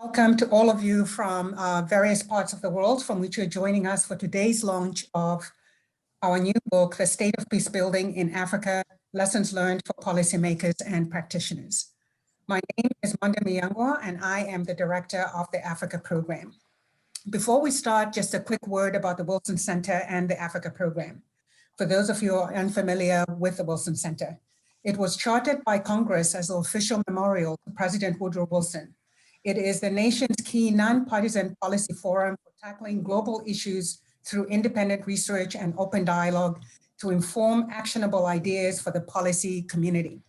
Welcome to all of you from various parts of the world from which you're joining us for today's launch of our new book, The State of Peacebuilding in Africa, Lessons Learned for Policymakers and Practitioners. My name is Manda Miyangwa, and I am the director of the Africa program. Before we start, just a quick word about the Wilson Center and the Africa program. For those of you who are unfamiliar with the Wilson Center, it was chartered by Congress as the official memorial to President Woodrow Wilson. It is the nation's key nonpartisan policy forum for tackling global issues through independent research and open dialogue to inform actionable ideas for the policy community.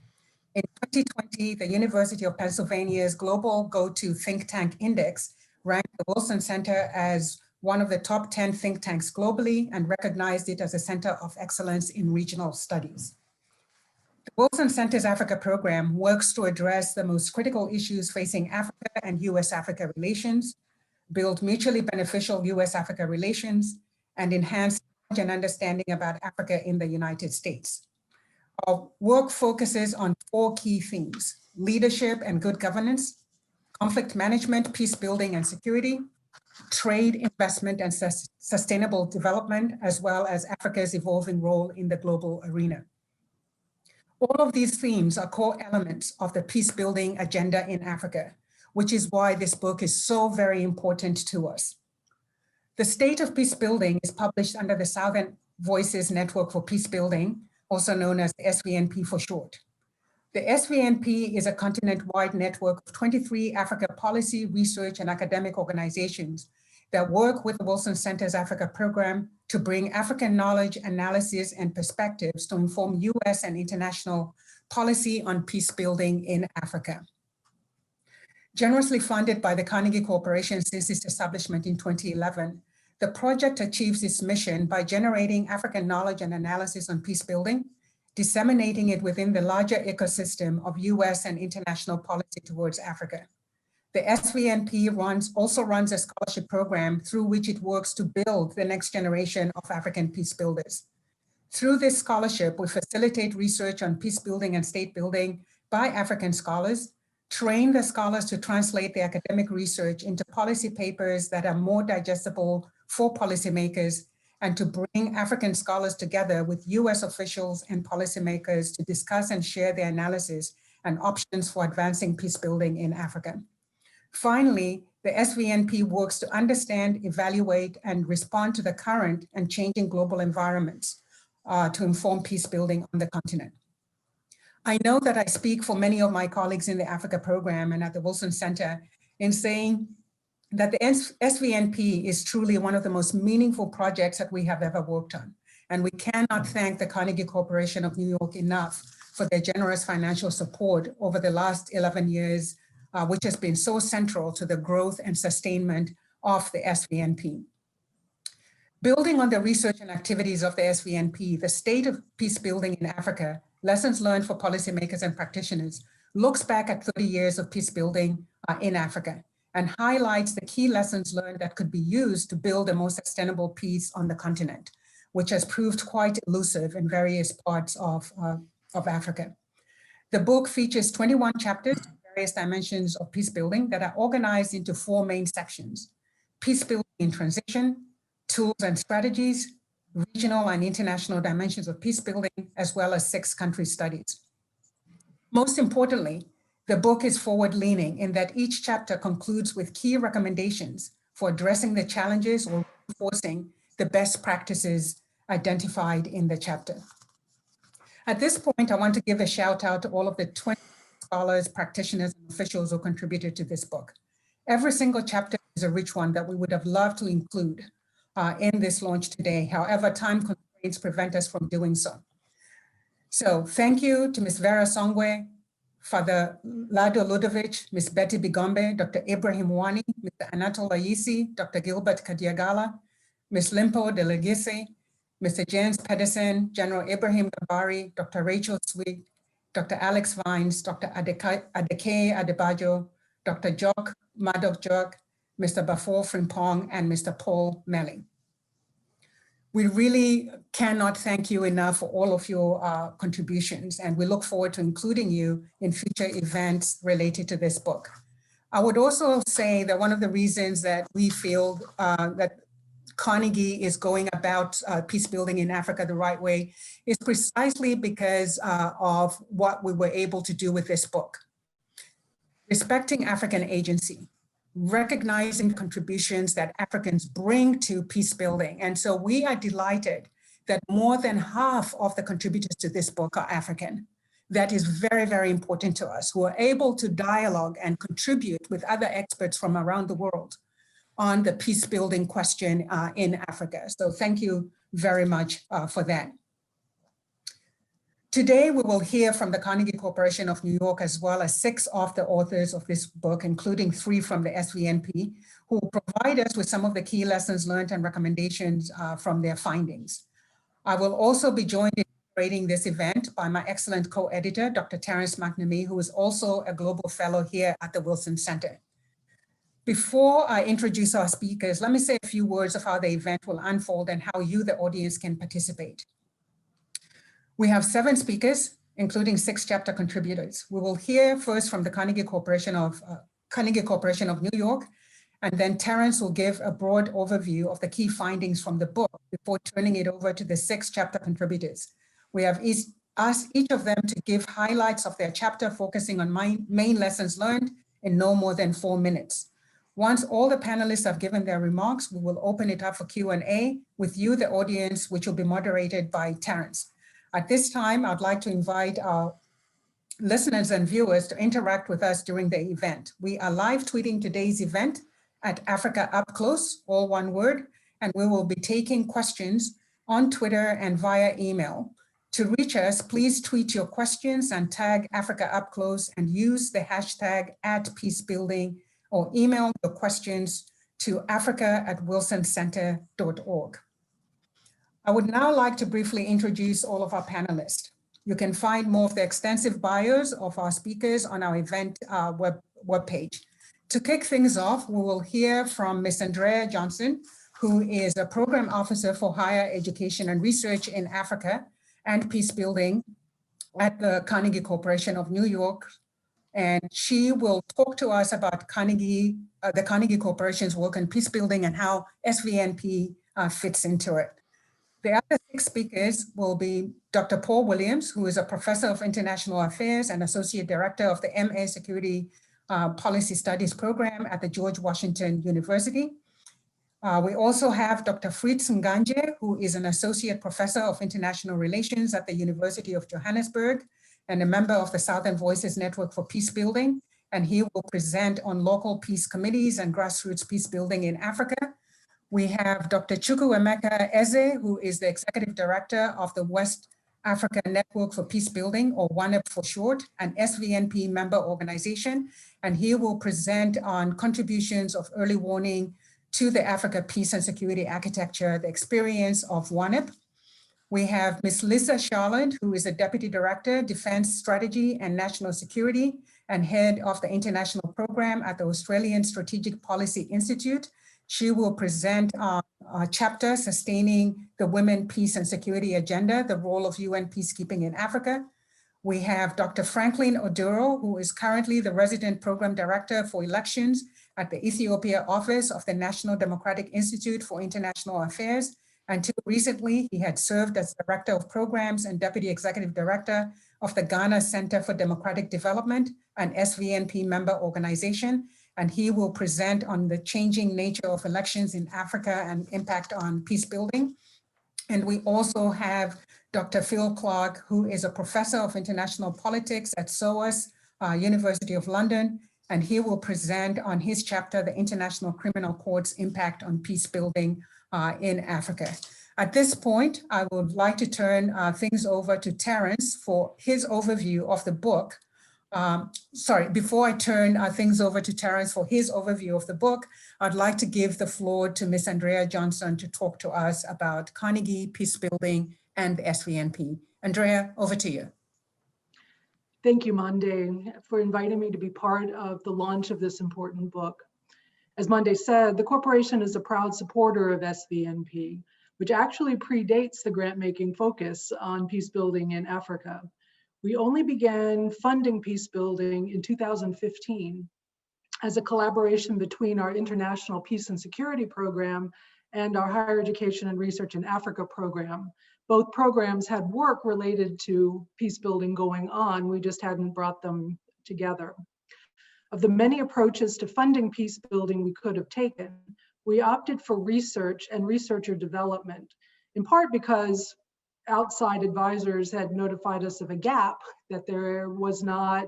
In 2020, the University of Pennsylvania's Global Go-To Think Tank Index ranked the Wilson Center as one of the top 10 think tanks globally and recognized it as a center of excellence in regional studies. The Wilson Center's Africa program works to address the most critical issues facing Africa and US-Africa relations, build mutually beneficial US-Africa relations, and enhance knowledge and understanding about Africa in the United States. Our work focuses on 4 key themes: leadership and good governance, conflict management, peace building and security, trade, investment, and sustainable development, as well as Africa's evolving role in the global arena. All of these themes are core elements of the peace building agenda in Africa, which is why this book is so very important to us. The State of Peacebuilding is published under the Southern Voices Network for Peacebuilding, also known as the SVNP for short. The SVNP is a continent-wide network of 23 Africa policy, research, and academic organizations that work with the Wilson Center's Africa program to bring African knowledge, analysis, and perspectives to inform US and international policy on peace building in Africa. Generously funded by the Carnegie Corporation since its establishment in 2011, the project achieves its mission by generating African knowledge and analysis on peace building, disseminating it within the larger ecosystem of US and international policy towards Africa. The SVNP also runs a scholarship program through which it works to build the next generation of African peace builders. Through this scholarship, we facilitate research on peace building and state building by African scholars, train the scholars to translate the academic research into policy papers that are more digestible for policymakers, and to bring African scholars together with US officials and policymakers to discuss and share their analysis and options for advancing peace building in Africa. Finally, the SVNP works to understand, evaluate, and respond to the current and changing global environments to inform peace building on the continent. I know that I speak for many of my colleagues in the Africa program and at the Wilson Center in saying that the SVNP is truly one of the most meaningful projects that we have ever worked on. And we cannot thank the Carnegie Corporation of New York enough for their generous financial support over the last 11 years, which has been so central to the growth and sustainment of the SVNP. Building on the research and activities of the SVNP, the State of Peacebuilding in Africa, Lessons Learned for Policymakers and Practitioners, looks back at 30 years of peace building in Africa and highlights the key lessons learned that could be used to build a more sustainable peace on the continent, which has proved quite elusive in various parts of Africa. The book features 21 chapters, various dimensions of peace building that are organized into 4 main sections: peace building in transition, tools and strategies, regional and international dimensions of peace building, as well as 6 country studies. Most importantly, the book is forward-leaning in that each chapter concludes with key recommendations for addressing the challenges or reinforcing the best practices identified in the chapter. At this point, I want to give a shout out to all of the 20 scholars, practitioners, and officials who contributed to this book. Every single chapter is a rich one that we would have loved to include in this launch today. However, time constraints prevent us from doing so. So thank you to Ms. Vera Songwe, Father Lado Ludovic, Ms. Betty Bigombe, Dr. Ibrahim Wani, Mr. Anatol Ayisi, Dr. Gilbert Kadiagala, Ms. Limpo Delegisi, Mr. James Pedersen, General Ibrahim Gabari, Dr. Rachel Sweet, Dr. Alex Vines, Dr. Adeke Adebajo, Dr. Jock Madok Jock, Mr. Bafor Frimpong, and Mr. Paul Melly. We really cannot thank you enough for all of your contributions, and we look forward to including you in future events related to this book. I would also say that one of the reasons that we feel that Carnegie is going about peace building in Africa the right way is precisely because of what we were able to do with this book. Respecting African agency, recognizing contributions that Africans bring to peace building. And so we are delighted that more than half of the contributors to this book are African. That is very, very important to us, who are able to dialogue and contribute with other experts from around the world on the peace building question in Africa. So thank you very much for that. Today, we will hear from the Carnegie Corporation of New York, as well as 6 of the authors of this book, including 3 from the SVNP, who will provide us with some of the key lessons learned and recommendations from their findings. I will also be joined in moderating this event by my excellent co-editor, Dr. Terence McNamee, who is also a global fellow here at the Wilson Center. Before I introduce our speakers, let me say a few words of how the event will unfold and how you, the audience, can participate. We have 7 speakers, including 6 chapter contributors. We will hear first from the Carnegie Corporation of New York, and then Terence will give a broad overview of the key findings from the book before turning it over to the 6 chapter contributors. We have asked each of them to give highlights of their chapter, focusing on main lessons learned in no more than 4 minutes. Once all the panelists have given their remarks, we will open it up for Q&A with you, the audience, which will be moderated by Terence. At this time, I'd like to invite our listeners and viewers to interact with us during the event. We are live tweeting today's event at Africa Up Close, all one word, and we will be taking questions on Twitter and via email. To reach us, please tweet your questions and tag Africa Up Close and use the hashtag @peacebuilding, or email your questions to africa@wilsoncenter.org. I would now like to briefly introduce all of our panelists. You can find more of the extensive bios of our speakers on our event webpage. To kick things off, we will hear from Ms. Andrea Johnson, who is a program officer for higher education and research in Africa and peace building at the Carnegie Corporation of New York. And she will talk to us about the Carnegie Corporation's work in peace building and how SVNP fits into it. The other 6 speakers will be Dr. Paul Williams, who is a professor of international affairs and associate director of the MA Security Policy Studies program at the George Washington University. We also have Dr. Fritz Nganje, who is an associate professor of international relations at the University of Johannesburg and a member of the Southern Voices Network for Peace Building. And he will present on local peace committees and grassroots peace building in Africa. We have Dr. Chukwuemeka Eze, who is the executive director of the West Africa Network for Peace Building, or WANEP for short, an SVNP member organization. And he will present on contributions of early warning to the Africa Peace and Security Architecture, the experience of WANEP. We have Ms. Lisa Charlotte, who is a Deputy Director, Defense Strategy and National Security, and head of the International Program at the Australian Strategic Policy Institute. She will present on a chapter, Sustaining the Women, Peace and Security Agenda, the role of UN peacekeeping in Africa. We have Dr. Franklin Oduro, who is currently the Resident Program Director for Elections at the Ethiopia Office of the National Democratic Institute for International Affairs. Until recently, he had served as Director of Programs and Deputy Executive Director of the Ghana Center for Democratic Development, an SVNP member organization. And he will present on the changing nature of elections in Africa and impact on peace building. And we also have Dr. Phil Clark, who is a professor of international politics at SOAS, University of London, and he will present on his chapter, The International Criminal Court's Impact on Peace Building in Africa. At this point, I would like to turn things over to Terence for his overview of the book. Before I turn things over to Terence for his overview of the book, I'd like to give the floor to Ms. Andrea Johnson to talk to us about Carnegie, peace building, and the SVNP. Andrea, over to you. Thank you, Monday, for inviting me to be part of the launch of this important book. As Monday said, the corporation is a proud supporter of SVNP, which actually predates the grant-making focus on peace building in Africa. We only began funding peace building in 2015. as a collaboration between our International Peace and Security Program and our Higher Education and Research in Africa program. Both programs had work related to peace building going on, we just hadn't brought them together. Of the many approaches to funding peace building we could have taken, we opted for research and researcher development, in part because outside advisors had notified us of a gap, that there was not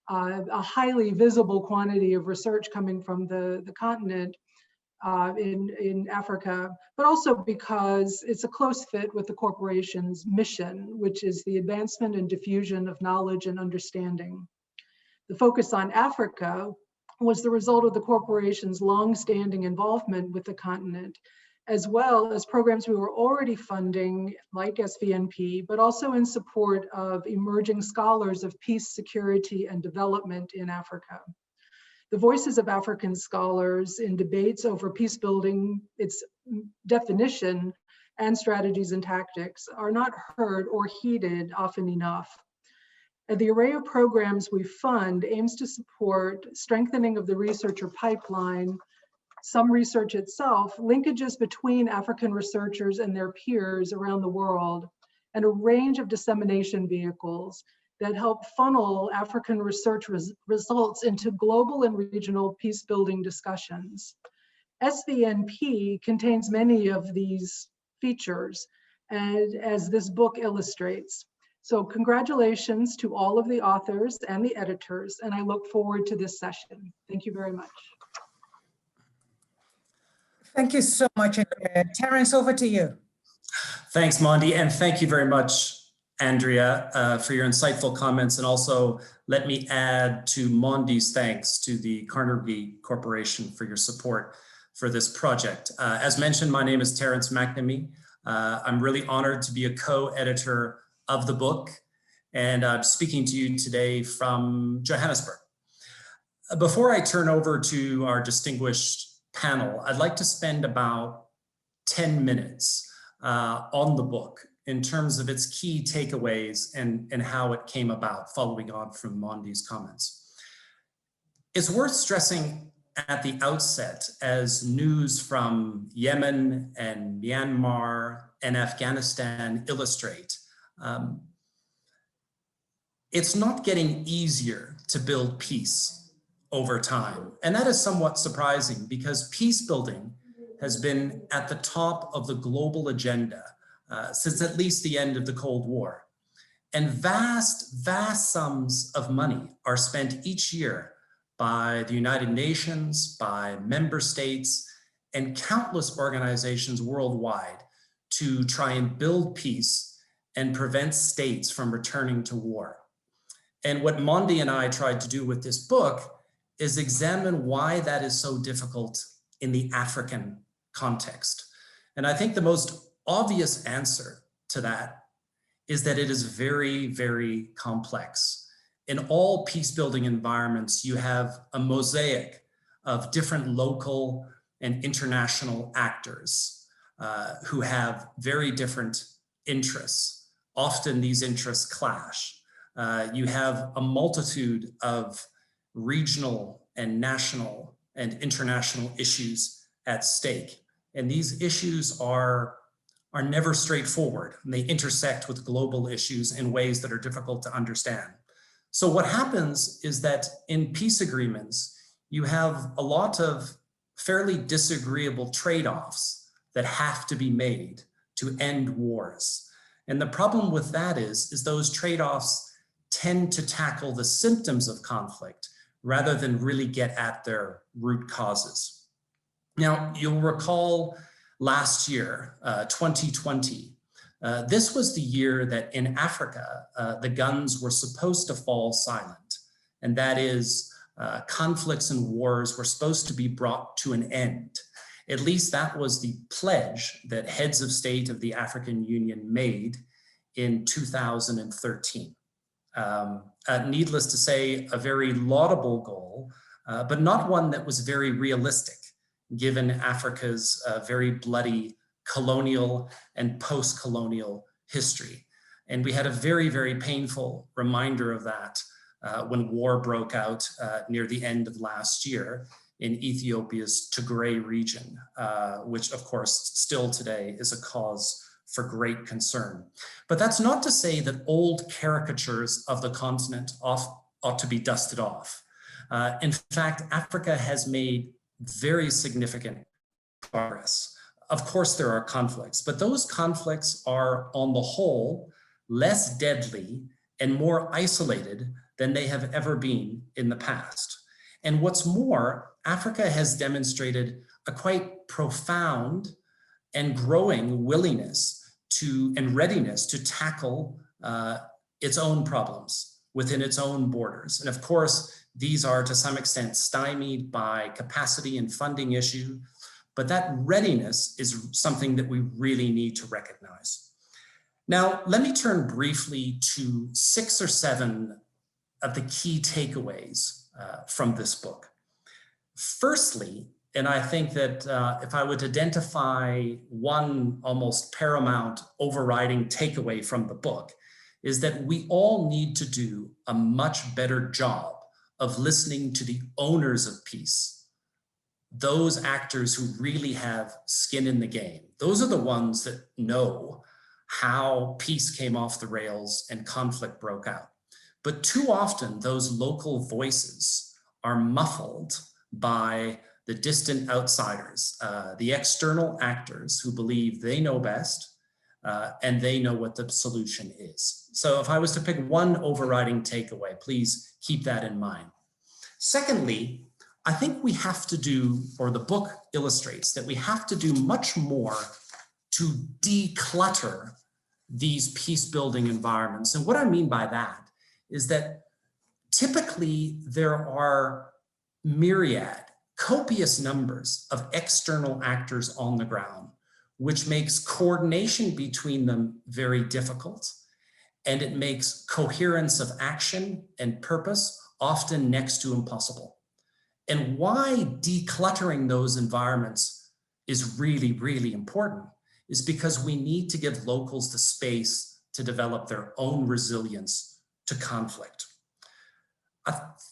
a highly visible quantity of research coming from the continent in Africa, but also because it's a close fit with the corporation's mission, which is the advancement and diffusion of knowledge and understanding. The focus on Africa was the result of the corporation's long-standing involvement with the continent, as well as programs we were already funding, like SVNP, but also in support of emerging scholars of peace, security, and development in Africa. The voices of African scholars in debates over peace building, its definition, and strategies and tactics are not heard or heeded often enough. And the array of programs we fund aims to support strengthening of the researcher pipeline, some research itself, linkages between African researchers and their peers around the world, and a range of dissemination vehicles that help funnel African research results into global and regional peace building discussions. SVNP contains many of these features, and as this book illustrates. So congratulations to all of the authors and the editors, and I look forward to this session. Thank you very much. Thank you so much, Andrea. Terence, over to you. Thanks, Mondi, and thank you very much, Andrea, for your insightful comments. And also let me add to Mondi's thanks to the Carnegie Corporation for your support for this project. As mentioned, my name is Terence McNamee. I'm really honored to be a co-editor of the book, and I'm speaking to you today from Johannesburg. Before I turn over to our distinguished panel, I'd like to spend about 10 minutes on the book in terms of its key takeaways and how it came about, following on from Mondi's comments. It's worth stressing at the outset, as news from Yemen and Myanmar and Afghanistan illustrate, it's not getting easier to build peace over time. And that is somewhat surprising, because peace building has been at the top of the global agenda since at least the end of the Cold War. And vast sums of money are spent each year by the United Nations, by member states, and countless organizations worldwide to try and build peace and prevent states from returning to war. And what Mondi and I tried to do with this book is examine why that is so difficult in the African context. And I think the most obvious answer to that is that it is very, very complex. In all peace-building environments, you have a mosaic of different local and international actors who have very different interests. Often these interests clash. You have a multitude of regional and national and international issues at stake. And these issues are never straightforward. They intersect with global issues in ways that are difficult to understand. So what happens is that in peace agreements, you have a lot of fairly disagreeable trade-offs that have to be made to end wars. And the problem with that is those trade-offs tend to tackle the symptoms of conflict rather than really get at their root causes. Now, you'll recall last year, 2020, this was the year that in Africa, the guns were supposed to fall silent. And that is, conflicts and wars were supposed to be brought to an end. At least that was the pledge that heads of state of the African Union made in 2013. Needless to say, a very laudable goal, but not one that was very realistic, given Africa's very bloody colonial and post-colonial history. And we had a very, very painful reminder of that when war broke out near the end of last year in Ethiopia's Tigray region, which of course still today is a cause for great concern. But that's not to say that old caricatures of the continent ought to be dusted off. In fact, Africa has made very significant progress. Of course, there are conflicts, but those conflicts are on the whole less deadly and more isolated than they have ever been in the past. And what's more, Africa has demonstrated a quite profound and growing willingness and readiness to tackle its own problems within its own borders. And of course, these are to some extent stymied by capacity and funding issue, but that readiness is something that we really need to recognize. Now, let me turn briefly to 6 or 7 of the key takeaways from this book. Firstly, and I think that if I would identify one almost paramount overriding takeaway from the book, is that we all need to do a much better job of listening to the owners of peace, those actors who really have skin in the game. Those are the ones that know how peace came off the rails and conflict broke out. But too often, those local voices are muffled by the distant outsiders, the external actors who believe they know best and they know what the solution is. So if I was to pick one overriding takeaway, please keep that in mind. Secondly, I think we have to do, or the book illustrates that we have to do much more to declutter these peace-building environments. And what I mean by that is that typically there are myriad, copious numbers of external actors on the ground, which makes coordination between them very difficult, and it makes coherence of action and purpose often next to impossible. And why decluttering those environments is really, really important is because we need to give locals the space to develop their own resilience to conflict.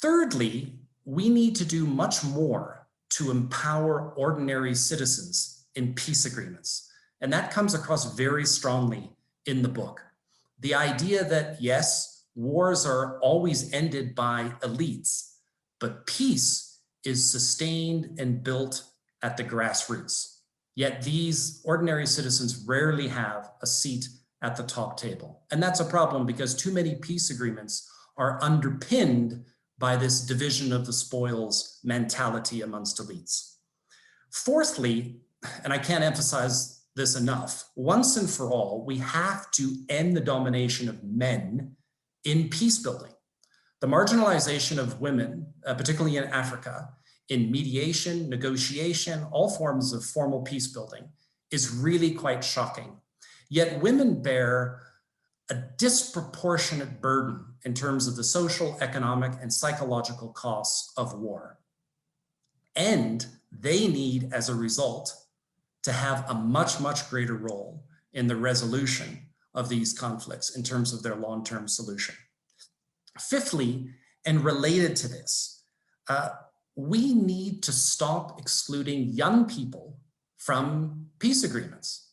Thirdly, we need to do much more to empower ordinary citizens in peace agreements. And that comes across very strongly in the book. The idea that, yes, wars are always ended by elites, but peace is sustained and built at the grassroots. Yet these ordinary citizens rarely have a seat at the top table. And that's a problem because too many peace agreements are underpinned by this division of the spoils mentality amongst elites. Fourthly, and I can't emphasize this enough, once and for all, we have to end the domination of men in peace building. The marginalization of women, particularly in Africa, in mediation, negotiation, all forms of formal peace building is really quite shocking. Yet women bear a disproportionate burden in terms of the social, economic, and psychological costs of war. And they need, as a result, to have a much, much greater role in the resolution of these conflicts in terms of their long-term solution. Fifthly, and related to this, we need to stop excluding young people from peace agreements.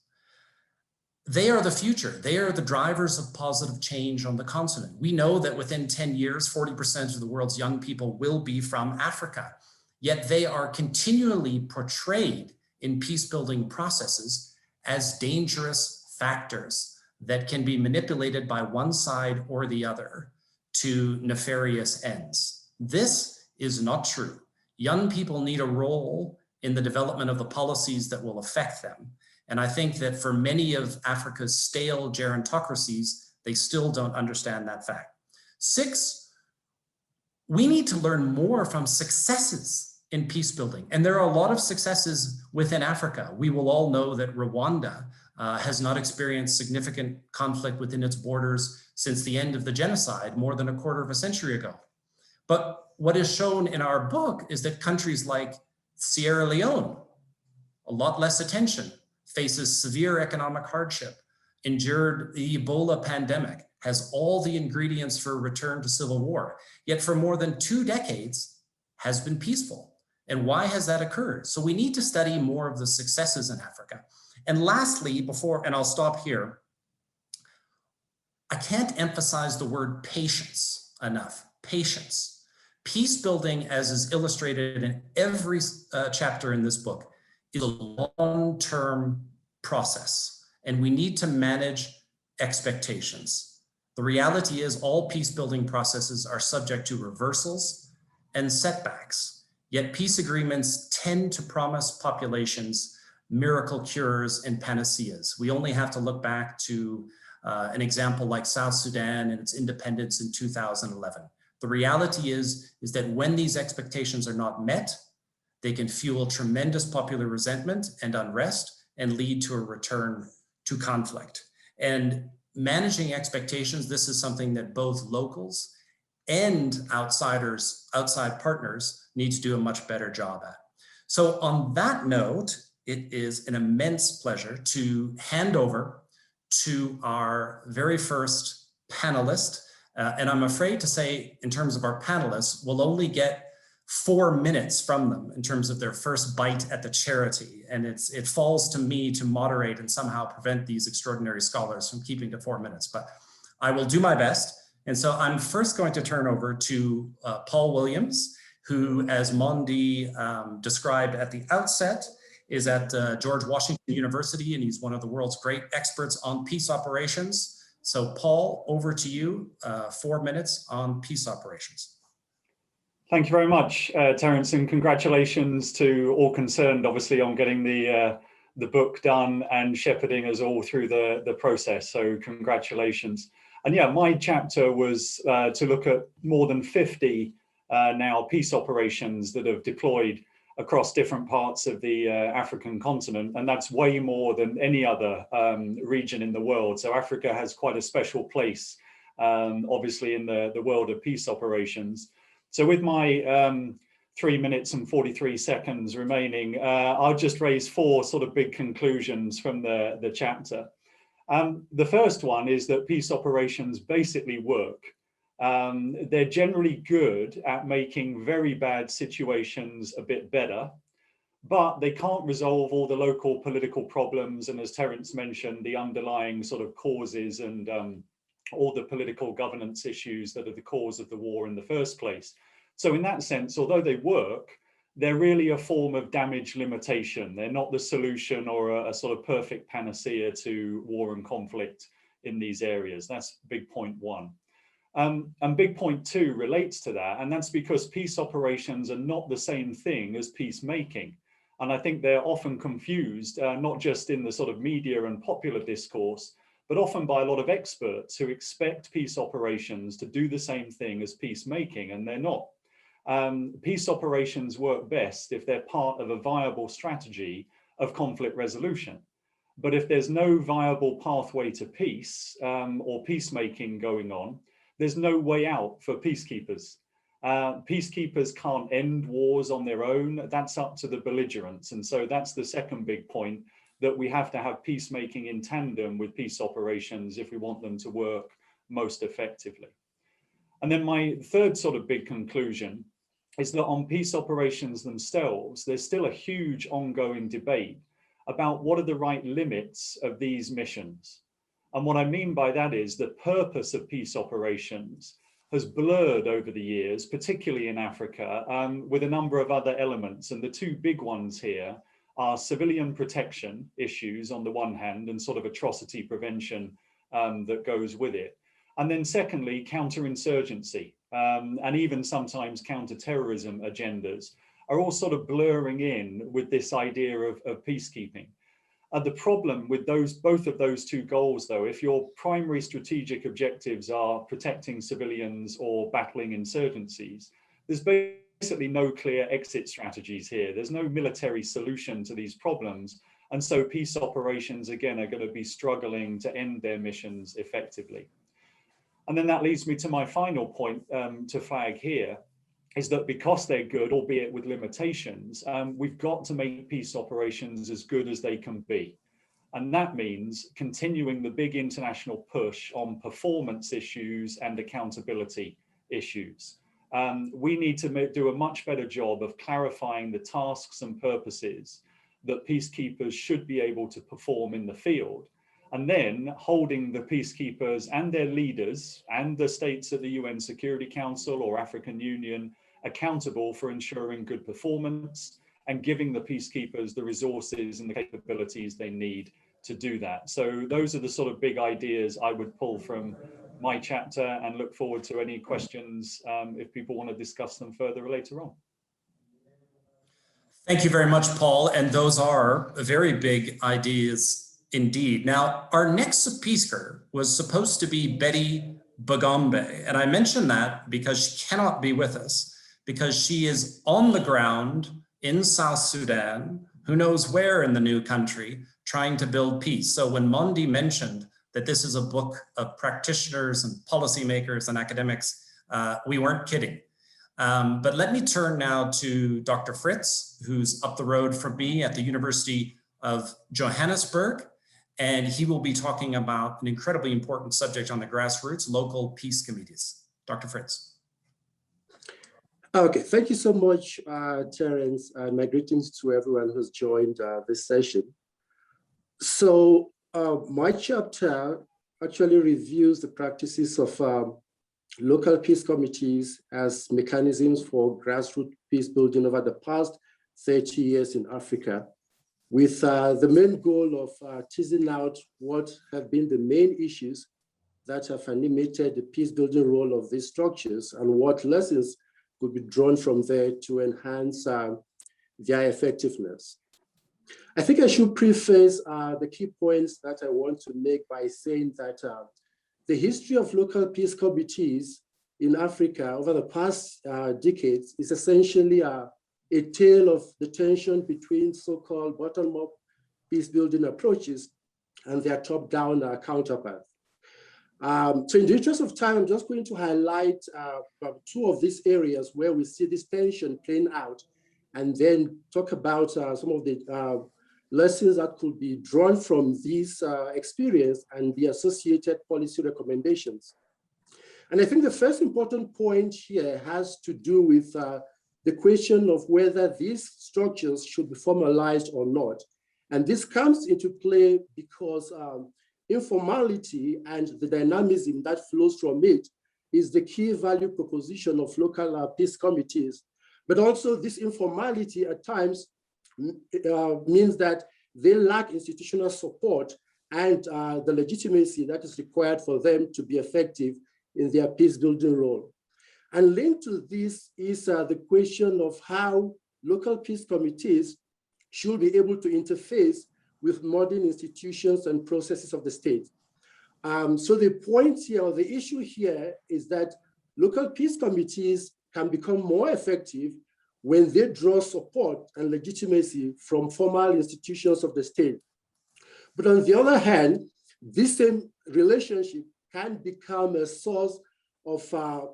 They are the future. They are the drivers of positive change on the continent. We know that within 10 years, 40% of the world's young people will be from Africa, yet they are continually portrayed in peace-building processes as dangerous factors that can be manipulated by one side or the other to nefarious ends. This is not true. Young people need a role in the development of the policies that will affect them. And I think that for many of Africa's stale gerontocracies, they still don't understand that fact. 6, we need to learn more from successes in peace building. And there are a lot of successes within Africa. We will all know that Rwanda has not experienced significant conflict within its borders since the end of the genocide more than a quarter of a century ago. But what is shown in our book is that countries like Sierra Leone, a lot less attention, faces severe economic hardship, endured the Ebola pandemic, has all the ingredients for a return to civil war, yet for more than 2 decades has been peaceful. And why has that occurred? So we need to study more of the successes in Africa. And lastly, and I'll stop here, I can't emphasize the word patience enough. Patience. Peace building, as is illustrated in every chapter in this book, is a long-term process, and we need to manage expectations. The reality is all peace building processes are subject to reversals and setbacks, yet peace agreements tend to promise populations miracle cures and panaceas. We only have to look back to an example like South Sudan and its independence in 2011. The reality is that when these expectations are not met, they can fuel tremendous popular resentment and unrest and lead to a return to conflict. And managing expectations, this is something that both locals and outside partners need to do a much better job at. So on that note, it is an immense pleasure to hand over to our very first panelist. And I'm afraid to say, in terms of our panelists, we'll only get 4 minutes from them in terms of their first bite at the charity. And it falls to me to moderate and somehow prevent these extraordinary scholars from keeping to 4 minutes, but I will do my best. And so I'm first going to turn over to Paul Williams, who, as Mondi described at the outset, is at George Washington University, and he's one of the world's great experts on peace operations. So Paul, over to you, 4 minutes on peace operations. Thank you very much, Terence, and congratulations to all concerned, obviously, on getting the book done and shepherding us all through the process. So congratulations. And yeah, my chapter was to look at more than 50 now peace operations that have deployed across different parts of the African continent, and that's way more than any other region in the world. So Africa has quite a special place, obviously, in the world of peace operations. So with my 3 minutes and 43 seconds remaining, I'll just raise 4 sort of big conclusions from the chapter. The first one is that peace operations basically work. They're generally good at making very bad situations a bit better, but they can't resolve all the local political problems. And as Terence mentioned, the underlying sort of causes and all the political governance issues that are the cause of the war in the first place. So in that sense, although they work, they're really a form of damage limitation. They're not the solution or a sort of perfect panacea to war and conflict in these areas. That's big point 1. And big point 2 relates to that, and that's because peace operations are not the same thing as peacemaking. And I think they're often confused, not just in the sort of media and popular discourse, but often by a lot of experts who expect peace operations to do the same thing as peacemaking, and they're not. Peace operations work best if they're part of a viable strategy of conflict resolution. But if there's no viable pathway to peace or peacemaking going on, there's no way out for peacekeepers. Peacekeepers can't end wars on their own. That's up to the belligerents. And so that's the second big point, that we have to have peacemaking in tandem with peace operations if we want them to work most effectively. And then my third sort of big conclusion is that on peace operations themselves, there's still a huge ongoing debate about what are the right limits of these missions. And what I mean by that is the purpose of peace operations has blurred over the years, particularly in Africa, with a number of other elements. And the 2 big ones here are civilian protection issues on the one hand, and sort of atrocity prevention that goes with it. And then secondly, counterinsurgency and even sometimes counterterrorism agendas are all sort of blurring in with this idea of peacekeeping. The problem with both of those 2 goals, though, if your primary strategic objectives are protecting civilians or battling insurgencies, there's basically no clear exit strategies here. There's no military solution to these problems. And so peace operations, again, are going to be struggling to end their missions effectively. And then that leads me to my final point to flag here, is that because they're good, albeit with limitations, we've got to make peace operations as good as they can be. And that means continuing the big international push on performance issues and accountability issues. We need to do a much better job of clarifying the tasks and purposes that peacekeepers should be able to perform in the field, and then holding the peacekeepers and their leaders and the states at the UN Security Council or African Union accountable for ensuring good performance and giving the peacekeepers the resources and the capabilities they need to do that. So those are the sort of big ideas I would pull from my chapter, and look forward to any questions if people want to discuss them further later on. Thank you very much, Paul. And those are very big ideas indeed. Now, our next speaker was supposed to be Betty Bagombe. And I mention that because she cannot be with us, because she is on the ground in South Sudan, who knows where in the new country, trying to build peace. So when Mondi mentioned that this is a book of practitioners and policymakers and academics, we weren't kidding. But let me turn now to Dr. Fritz, who's up the road from me at the University of Johannesburg, and he will be talking about an incredibly important subject on the grassroots, local peace committees. Dr. Fritz. Okay, thank you so much, Terence, and my greetings to everyone who's joined this session. So my chapter actually reviews the practices of local peace committees as mechanisms for grassroots peace building over the past 30 years in Africa, with the main goal of teasing out what have been the main issues that have animated the peace building role of these structures and what lessons could be drawn from there to enhance their effectiveness. I think I should preface the key points that I want to make by saying that the history of local peace committees in Africa over the past decades is essentially a tale of the tension between so-called bottom-up peace building approaches and their top-down counterparts. So in the interest of time, I'm just going to highlight two of these areas where we see this tension playing out, and then talk about some of the lessons that could be drawn from this experience and the associated policy recommendations. And I think the first important point here has to do with the question of whether these structures should be formalized or not. And this comes into play because informality and the dynamism that flows from it is the key value proposition of local peace committees. But also this informality at times means that they lack institutional support and the legitimacy that is required for them to be effective in their peace building role. And linked to this is the question of how local peace committees should be able to interface with modern institutions and processes of the state. So the point here, or the issue here, is that local peace committees can become more effective when they draw support and legitimacy from formal institutions of the state. But on the other hand, this same relationship can become a source of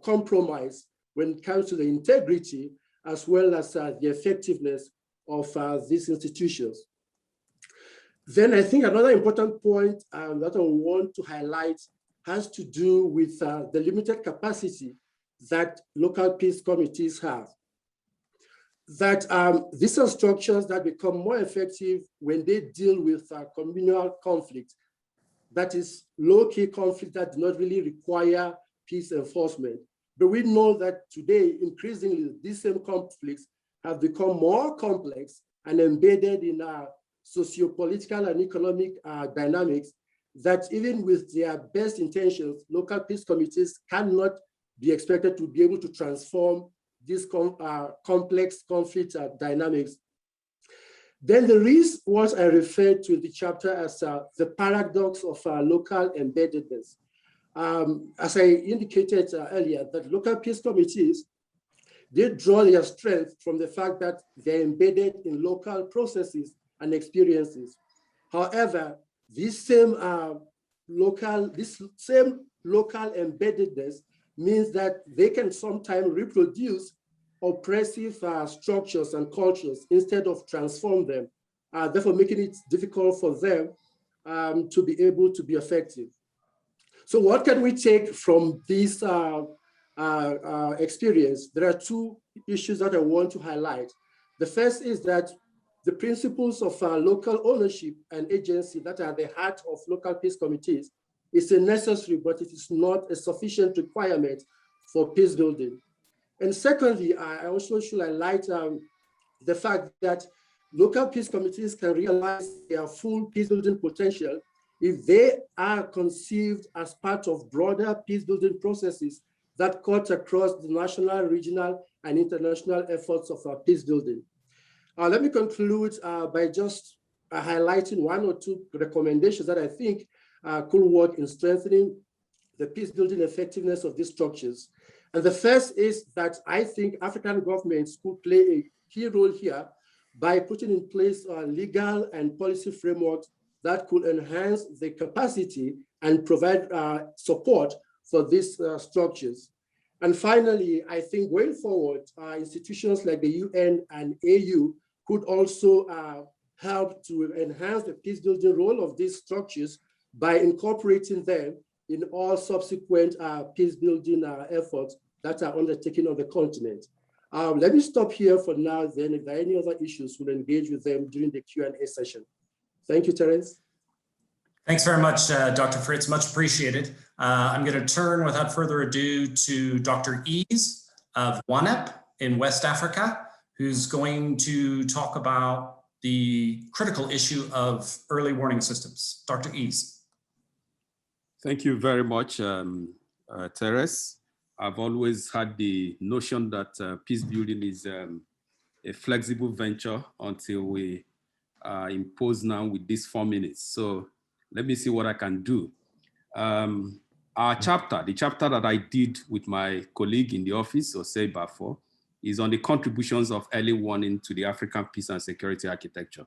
compromise when it comes to the integrity as well as the effectiveness of these institutions. Then I think another important point that I want to highlight has to do with the limited capacity that local peace committees have. That these are structures that become more effective when they deal with communal conflict. That is low-key conflict that do not really require peace enforcement. But we know that today, increasingly, these same conflicts have become more complex and embedded in socio-political and economic dynamics that even with their best intentions, local peace committees cannot be expected to be able to transform these complex conflict dynamics. Then there is what I referred to in the chapter as the paradox of local embeddedness. As I indicated earlier, that local peace committees, they draw their strength from the fact that they're embedded in local processes and experiences. However, this same local embeddedness means that they can sometimes reproduce oppressive structures and cultures instead of transform them, therefore making it difficult for them to be able to be effective. So what can we take from this experience? There are two issues that I want to highlight. The first is that the principles of local ownership and agency that are the heart of local peace committees is a necessary, but it is not a sufficient requirement for peace building. And secondly, I also should highlight the fact that local peace committees can realize their full peace building potential if they are conceived as part of broader peace building processes that cut across the national, regional, and international efforts of peace building. Let me conclude by just highlighting one or two recommendations that I think could work in strengthening the peace building effectiveness of these structures. And the first is that I think African governments could play a key role here by putting in place legal and policy frameworks that could enhance the capacity and provide support for these structures. And finally, I think going forward, institutions like the UN and AU could also help to enhance the peace building role of these structures by incorporating them in all subsequent peace building efforts that are undertaken on the continent. Let me stop here for now, then if there are any other issues, we'll engage with them during the Q&A session. Thank you, Terence. Thanks very much, Dr. Fritz, much appreciated. I'm going to turn without further ado to Dr. Ease of WANEP in West Africa, who's going to talk about the critical issue of early warning systems. Dr. Ease. Thank you very much, Terence. I've always had the notion that peace building is a flexible venture until we impose now with these 4 minutes. So let me see what I can do. Our chapter, the chapter that I did with my colleague in the office, Osei Bafo, is on the contributions of early warning to the African peace and security architecture.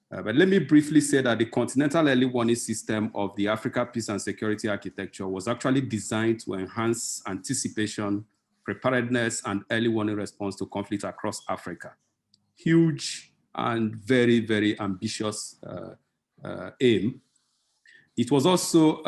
But let me briefly say that the continental early warning system of the Africa peace and security architecture was actually designed to enhance anticipation, preparedness, and early warning response to conflict across Africa. Huge and very, very ambitious aim. It was also,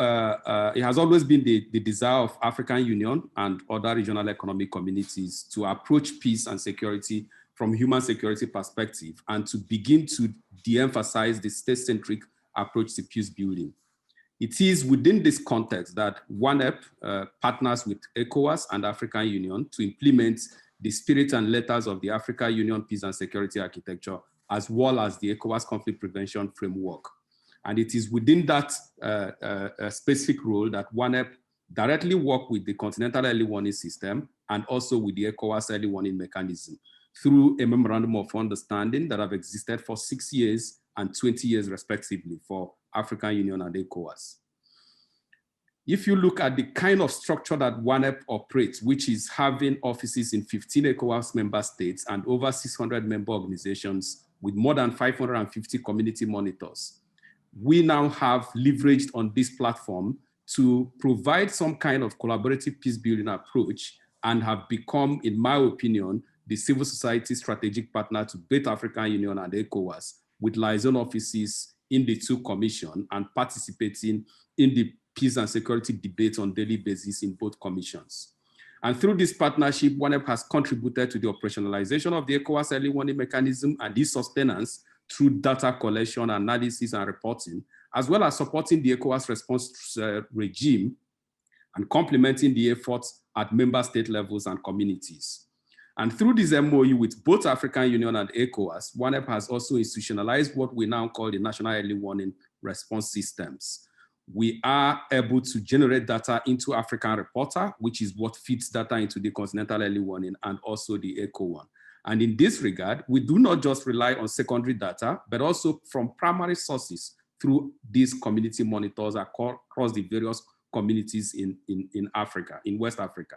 it has always been the desire of African Union and other regional economic communities to approach peace and security from human security perspective and to begin to de-emphasize the state-centric approach to peace building. It is within this context that WANEP partners with ECOWAS and African Union to implement the spirit and letters of the African Union Peace and Security Architecture, as well as the ECOWAS Conflict Prevention Framework. And it is within that specific role that WANEP directly work with the Continental Early Warning System and also with the ECOWAS Early Warning Mechanism through a memorandum of understanding that have existed for 6 years and 20 years respectively for African Union and ECOWAS. If you look at the kind of structure that WANEP operates, which is having offices in 15 ECOWAS member states and over 600 member organizations with more than 550 community monitors, we now have leveraged on this platform to provide some kind of collaborative peace building approach and have become, in my opinion, the civil society strategic partner to both African Union and ECOWAS, with liaison offices in the two commissions and participating in the peace and security debate on a daily basis in both commissions. And through this partnership, WANEP has contributed to the operationalization of the ECOWAS early warning mechanism and its sustenance through data collection, analysis, and reporting, as well as supporting the ECOWAS response regime and complementing the efforts at member state levels and communities. And through this MOU with both African Union and ECOWAS, WANEP has also institutionalized what we now call the National Early Warning Response Systems. We are able to generate data into African Reporter, which is what feeds data into the Continental Early Warning and also the ECO one. And in this regard, we do not just rely on secondary data, but also from primary sources through these community monitors across the various communities in Africa, in West Africa.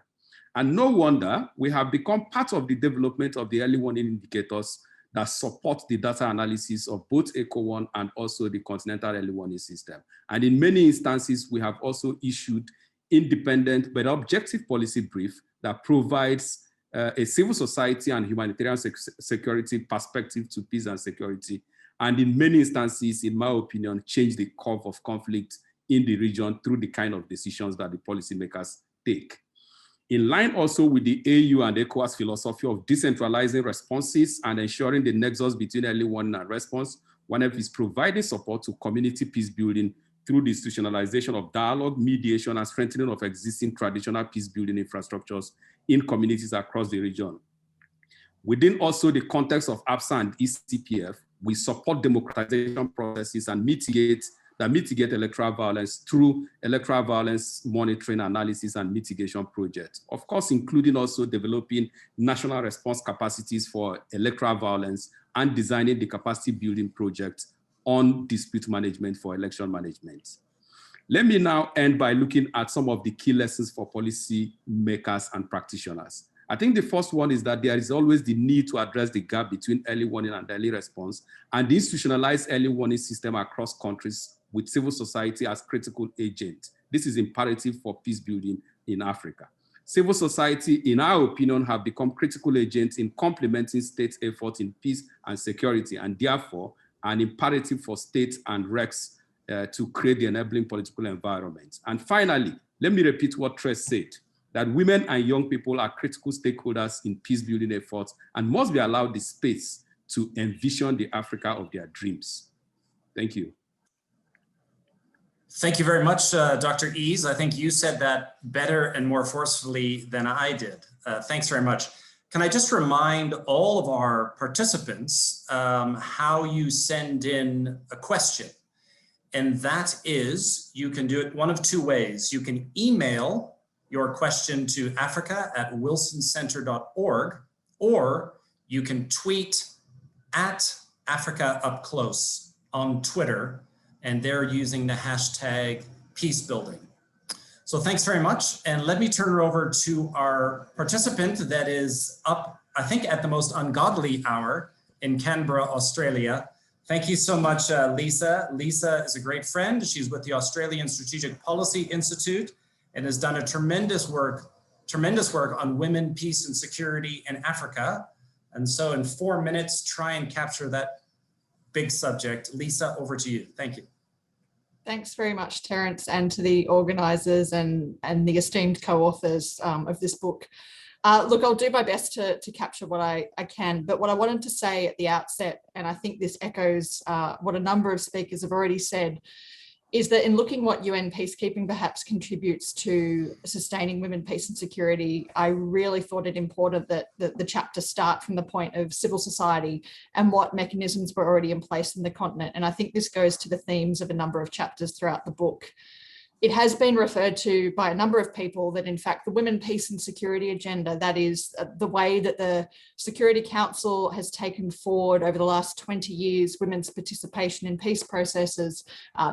And no wonder we have become part of the development of the early warning indicators that support the data analysis of both ECO1 and also the Continental Early Warning System. And in many instances, we have also issued independent but objective policy brief that provides a civil society and humanitarian security perspective to peace and security and in many instances, in my opinion, change the curve of conflict in the region through the kind of decisions that the policymakers take. In line also with the AU and ECOWAS philosophy of decentralizing responses and ensuring the nexus between early warning and response, ONEF is providing support to community peace building through the institutionalization of dialogue, mediation, and strengthening of existing traditional peace building infrastructures in communities across the region. Within also the context of APSA and ECPF, we support democratization processes and mitigate electoral violence through electoral violence monitoring, analysis, and mitigation projects. Of course, including also developing national response capacities for electoral violence and designing the capacity building projects on dispute management for election management. Let me now end by looking at some of the key lessons for policy makers and practitioners. I think the first one is that there is always the need to address the gap between early warning and early response, and the institutionalized early warning system across countries with civil society as critical agent. This is imperative for peace building in Africa. Civil society, in our opinion, have become critical agents in complementing state efforts in peace and security, and therefore an imperative for states and recs to create the enabling political environment. And finally, let me repeat what Tres said, that women and young people are critical stakeholders in peace building efforts and must be allowed the space to envision the Africa of their dreams. Thank you. Thank you very much, Dr. Ease. I think you said that better and more forcefully than I did. Thanks very much. Can I just remind all of our participants how you send in a question? And that is, you can do it one of two ways. You can email your question to africa@wilsoncenter.org, or you can tweet at Africa Up Close on Twitter, and they're using the hashtag Peacebuilding. So thanks very much. And let me turn it over to our participant that is up, I think, at the most ungodly hour in Canberra, Australia. Thank you so much, Lisa. Lisa is a great friend. She's with the Australian Strategic Policy Institute and has done a tremendous work on women, peace, and security in Africa. And so in 4 minutes, try and capture that big subject. Lisa, over to you. Thank you. Thanks very much, Terence, and to the organisers and the esteemed co-authors of this book. Look, I'll do my best to capture what I can, but what I wanted to say at the outset, and I think this echoes what a number of speakers have already said, is that in looking what UN peacekeeping perhaps contributes to sustaining women, peace and security, I really thought it important that the chapter start from the point of civil society and what mechanisms were already in place in the continent. And I think this goes to the themes of a number of chapters throughout the book. It has been referred to by a number of people that, in fact, the Women, Peace and Security agenda, that is the way that the Security Council has taken forward over the last 20 years, women's participation in peace processes,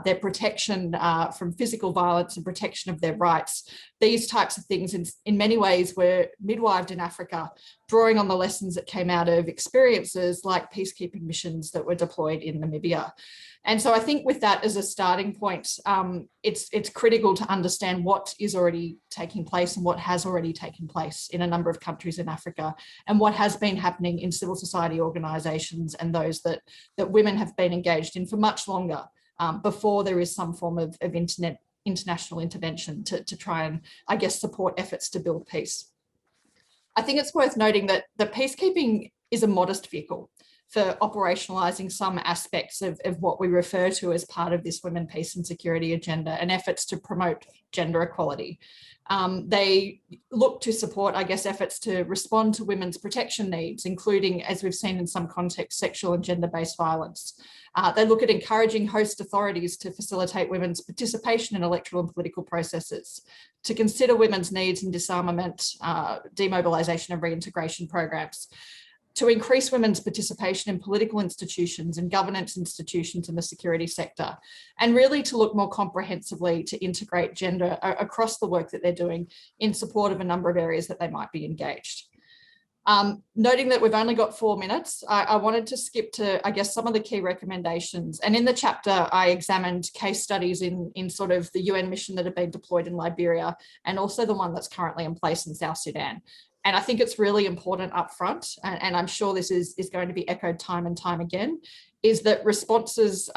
their protection from physical violence and protection of their rights. These types of things in many ways were midwived in Africa, drawing on the lessons that came out of experiences like peacekeeping missions that were deployed in Namibia. And so I think with that as a starting point, it's critical to understand what is already taking place and what has already taken place in a number of countries in Africa, and what has been happening in civil society organisations and those that women have been engaged in for much longer before there is some form of international intervention to try and, I guess, support efforts to build peace. I think it's worth noting that the peacekeeping is a modest vehicle for operationalising some aspects of what we refer to as part of this women, peace and security agenda and efforts to promote gender equality. They look to support, I guess, efforts to respond to women's protection needs, including, as we've seen in some contexts, sexual and gender-based violence. They look at encouraging host authorities to facilitate women's participation in electoral and political processes, to consider women's needs in disarmament, demobilisation and reintegration programs, to increase women's participation in political institutions and governance institutions in the security sector, and really to look more comprehensively to integrate gender across the work that they're doing in support of a number of areas that they might be engaged. Noting that we've only got 4 minutes, I wanted to skip to, I guess, some of the key recommendations. And in the chapter, I examined case studies in sort of the UN mission that have been deployed in Liberia, and also the one that's currently in place in South Sudan. And I think it's really important up front, and I'm sure this is going to be echoed time and time again, is that responses,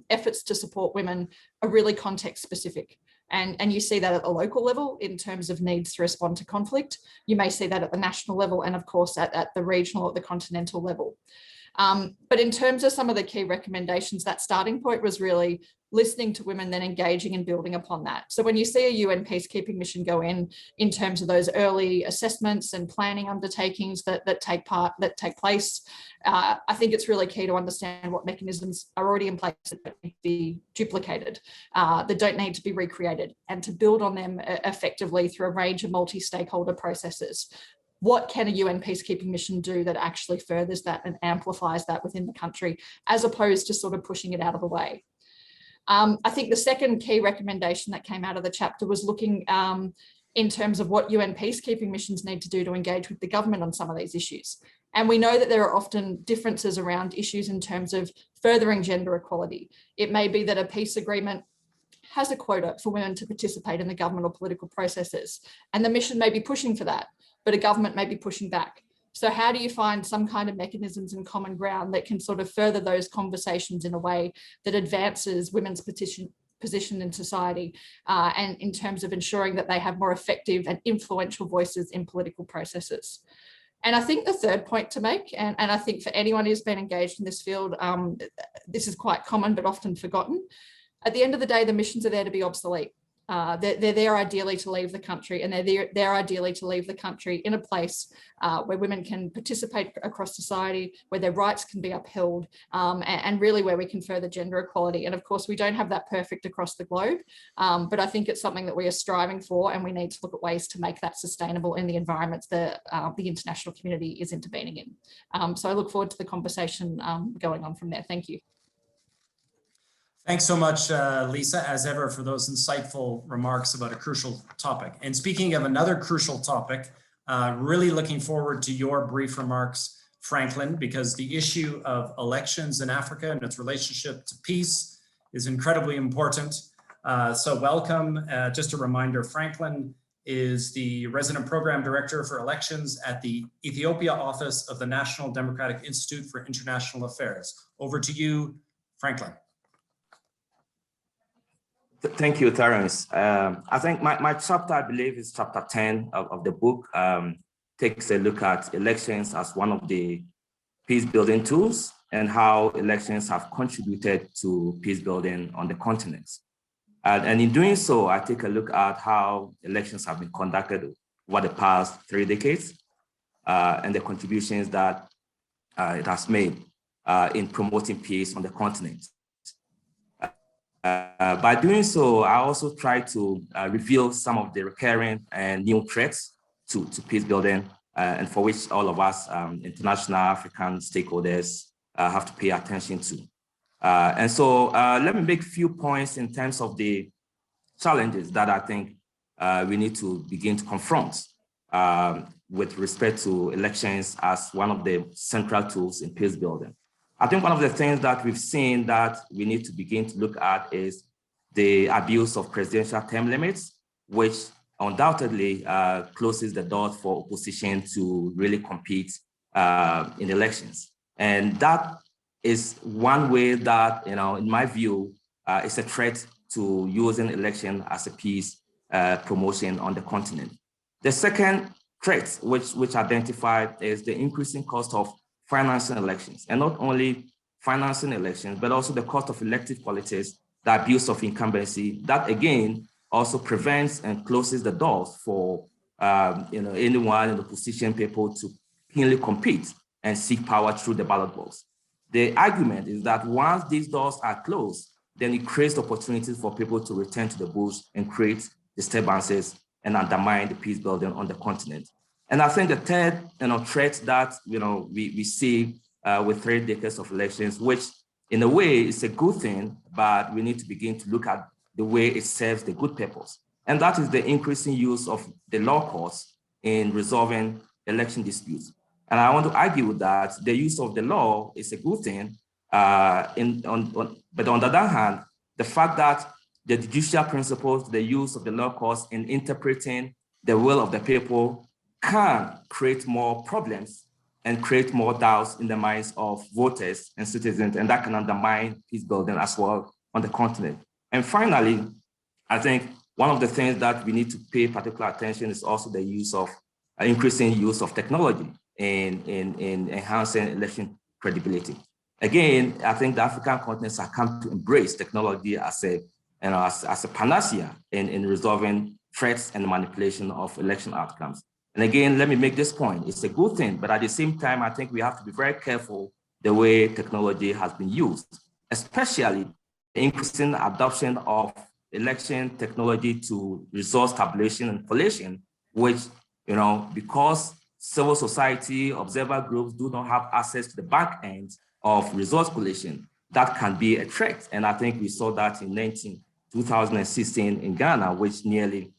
efforts to support women are really context specific. And you see that at the local level in terms of needs to respond to conflict. You may see that at the national level and of course at the regional or the continental level. But in terms of some of the key recommendations, that starting point was really listening to women, then engaging and building upon that. So when you see a UN peacekeeping mission go in terms of those early assessments and planning undertakings that take place, I think it's really key to understand what mechanisms are already in place that don't need to be duplicated, that don't need to be recreated, and to build on them effectively through a range of multi-stakeholder processes. What can a UN peacekeeping mission do that actually furthers that and amplifies that within the country, as opposed to sort of pushing it out of the way? I think the second key recommendation that came out of the chapter was looking in terms of what UN peacekeeping missions need to do to engage with the government on some of these issues. And we know that there are often differences around issues in terms of furthering gender equality. It may be that a peace agreement has a quota for women to participate in the government or political processes, and the mission may be pushing for that, but a government may be pushing back. So how do you find some kind of mechanisms and common ground that can sort of further those conversations in a way that advances women's position in society, and in terms of ensuring that they have more effective and influential voices in political processes? And I think the third point to make, and I think for anyone who's been engaged in this field, this is quite common but often forgotten. At the end of the day, the missions are there to be obsolete. They're there ideally to leave the country, and they're there ideally to leave the country in a place where women can participate across society, where their rights can be upheld, and really where we can further gender equality. And of course, we don't have that perfect across the globe, but I think it's something that we are striving for, and we need to look at ways to make that sustainable in the environments that the international community is intervening in. So I look forward to the conversation going on from there. Thank you. Thanks so much, Lisa, as ever, for those insightful remarks about a crucial topic. And speaking of another crucial topic, really looking forward to your brief remarks, Franklin, because the issue of elections in Africa and its relationship to peace is incredibly important. So welcome. Just a reminder, Franklin is the Resident Program Director for Elections at the Ethiopia Office of the National Democratic Institute for International Affairs. Over to you, Franklin. Thank you, Terence. I think my chapter, I believe, is chapter 10 of the book, takes a look at elections as one of the peace building tools and how elections have contributed to peace building on the continent. And in doing so, I take a look at how elections have been conducted over the past 3 decades and the contributions that it has made in promoting peace on the continent. By doing so, I also try to reveal some of the recurring and new threats to peace building, and for which all of us international African stakeholders have to pay attention to. And so let me make a few points in terms of the challenges that I think we need to begin to confront with respect to elections as one of the central tools in peace building. I think one of the things that we've seen that we need to begin to look at is the abuse of presidential term limits, which undoubtedly closes the door for opposition to really compete in elections. And that is one way that, in my view, is a threat to using election as a peace promotion on the continent. The second threat, which identified, is the increasing cost of financing elections, and not only financing elections, but also the cost of elective politics, the abuse of incumbency, that again also prevents and closes the doors for anyone in the opposition, people to keenly compete and seek power through the ballot box. The argument is that once these doors are closed, then it creates opportunities for people to return to the bush and create disturbances and undermine the peace building on the continent. And I think the third threat that we see with 3 decades of elections, which in a way is a good thing, but we need to begin to look at the way it serves the good purpose. And that is the increasing use of the law courts in resolving election disputes. And I want to argue that the use of the law is a good thing, but on the other hand, the fact that the judicial principles, the use of the law courts in interpreting the will of the people can create more problems and create more doubts in the minds of voters and citizens, and that can undermine peace building as well on the continent. And finally, I think one of the things that we need to pay particular attention is also the use of increasing use of technology in enhancing election credibility. Again, I think the African continents have come to embrace technology as a panacea in resolving threats and manipulation of election outcomes. And again, let me make this point. It's a good thing, but at the same time, I think we have to be very careful the way technology has been used, especially the increasing adoption of election technology to resource tabulation and collation, which, because civil society observer groups do not have access to the back end of resource collation, that can be a threat. And I think we saw that in 2016 in Ghana, which nearly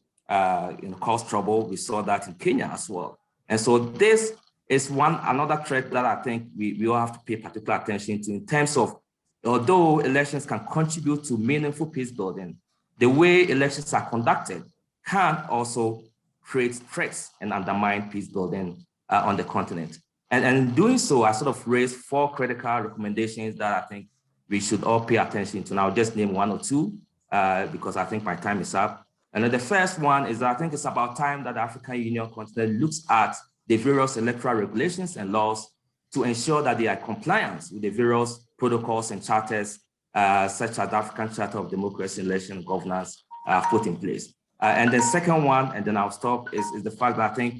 caused trouble. We saw that in Kenya as well. And so this is another threat that I think we all have to pay particular attention to in terms of, although elections can contribute to meaningful peace building, the way elections are conducted can also create threats and undermine peace building on the continent. And in doing so, I sort of raised 4 critical recommendations that I think we should all pay attention to. And I'll just name 1 or 2 because I think my time is up. And then the first one is that I think it's about time that the African Union continent looks at the various electoral regulations and laws to ensure that they are in compliance with the various protocols and charters such as the African Charter of Democracy, Election, and Governance put in place. And the second one, and then I'll stop, is the fact that I think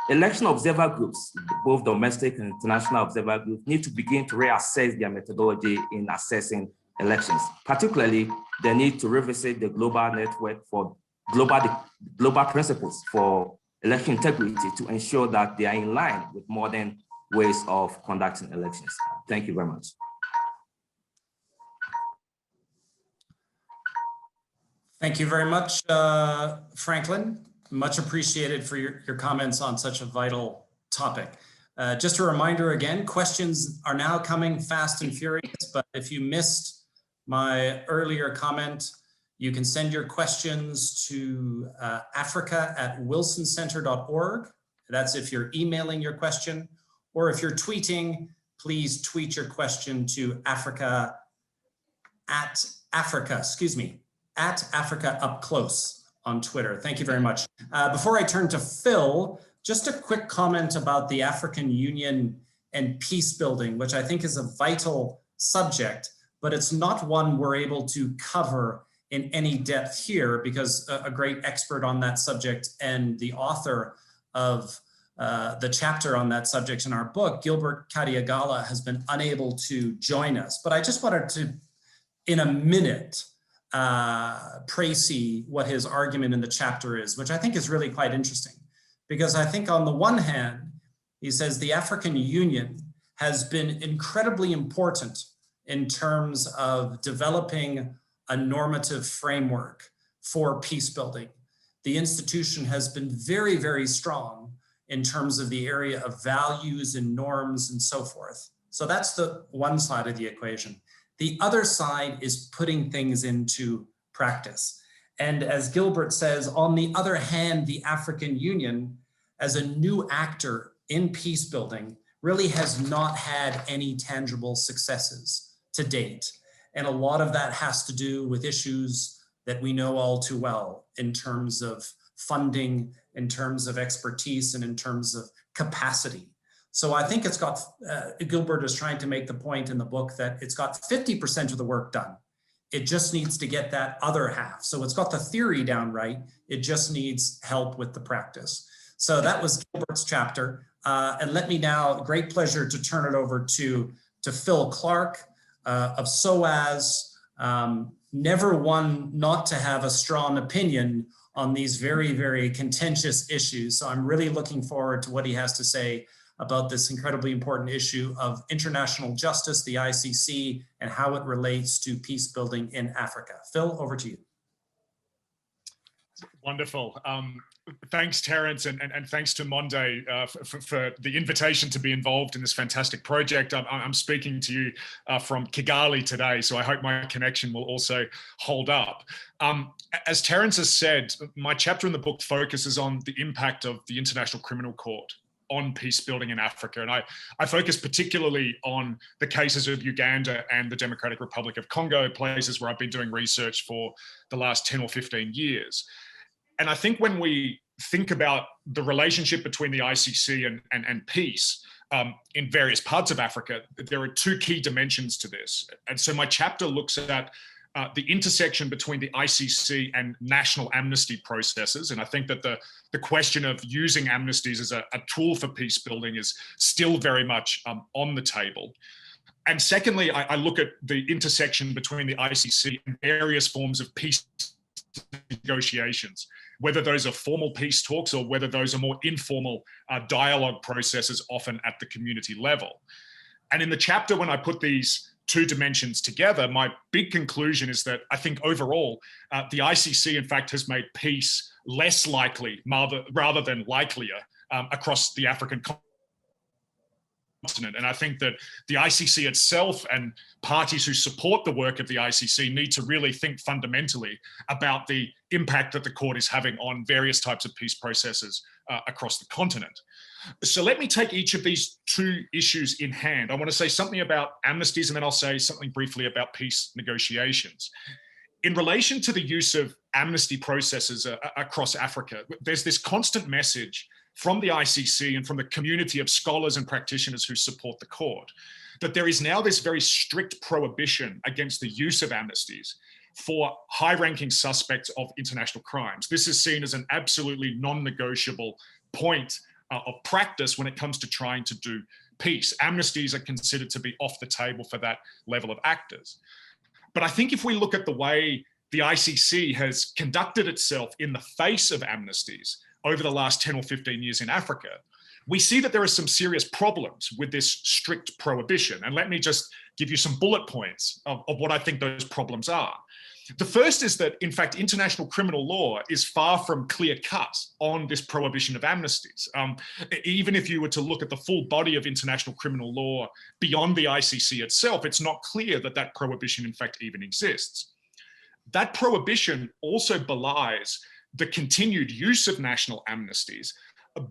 election observer groups, both domestic and international observer groups, need to begin to reassess their methodology in assessing elections. Particularly, they need to revisit the global network for global principles for election integrity to ensure that they are in line with modern ways of conducting elections. Thank you very much. Thank you very much, Franklin. Much appreciated for your comments on such a vital topic. Just a reminder again, questions are now coming fast and furious, but if you missed my earlier comment, you can send your questions to africa@wilsoncenter.org. That's if you're emailing your question, or if you're tweeting, please tweet your question to Africa Up Close on Twitter. Thank you very much. Before I turn to Phil, just a quick comment about the African Union and peace building, which I think is a vital subject, but it's not one we're able to cover in any depth here because a great expert on that subject and the author of the chapter on that subject in our book, Gilbert Kadiagala, has been unable to join us. But I just wanted to, in a minute, précis what his argument in the chapter is, which I think is really quite interesting. Because I think on the one hand, he says the African Union has been incredibly important in terms of developing a normative framework for peace building. The institution has been very, very strong in terms of the area of values and norms and so forth. So that's the one side of the equation. The other side is putting things into practice. And as Gilbert says, on the other hand, the African Union, as a new actor in peace building, really has not had any tangible successes to date. And a lot of that has to do with issues that we know all too well in terms of funding, in terms of expertise, and in terms of capacity. So I think it's got, Gilbert is trying to make the point in the book that it's got 50% of the work done. It just needs to get that other half. So it's got the theory down right. It just needs help with the practice. So that was Gilbert's chapter. And let me now, great pleasure to turn it over to Phil Clark of SOAS, never one not to have a strong opinion on these very, very contentious issues. So I'm really looking forward to what he has to say about this incredibly important issue of international justice, the ICC, and how it relates to peace building in Africa. Phil, over to you. Wonderful. Thanks, Terence, and thanks to Monde for the invitation to be involved in this fantastic project. I'm speaking to you from Kigali today, so I hope my connection will also hold up. As Terence has said, my chapter in the book focuses on the impact of the International Criminal Court on peace building in Africa. And I focus particularly on the cases of Uganda and the Democratic Republic of Congo, places where I've been doing research for the last 10 or 15 years. And I think when we think about the relationship between the ICC and peace in various parts of Africa, there are two key dimensions to this. And so my chapter looks at the intersection between the ICC and national amnesty processes. And I think that the question of using amnesties as a tool for peace building is still very much on the table. And secondly, I look at the intersection between the ICC and various forms of peace negotiations, whether those are formal peace talks or whether those are more informal dialogue processes, often at the community level. And in the chapter, when I put these two dimensions together, my big conclusion is that I think overall, the ICC, in fact, has made peace less likely rather than likelier across the African continent. And I think that the ICC itself and parties who support the work of the ICC need to really think fundamentally about the impact that the court is having on various types of peace processes across the continent. So let me take each of these two issues in hand. I want to say something about amnesties, and then I'll say something briefly about peace negotiations. In relation to the use of amnesty processes across Africa, there's this constant message from the ICC and from the community of scholars and practitioners who support the court, that there is now this very strict prohibition against the use of amnesties for high-ranking suspects of international crimes. This is seen as an absolutely non-negotiable point of practice when it comes to trying to do peace. Amnesties are considered to be off the table for that level of actors. But I think if we look at the way the ICC has conducted itself in the face of amnesties over the last 10 or 15 years in Africa, we see that there are some serious problems with this strict prohibition. And let me just give you some bullet points of what I think those problems are. The first is that, in fact, international criminal law is far from clear-cut on this prohibition of amnesties. Even if you were to look at the full body of international criminal law beyond the ICC itself, it's not clear that that prohibition, in fact, even exists. That prohibition also belies the continued use of national amnesties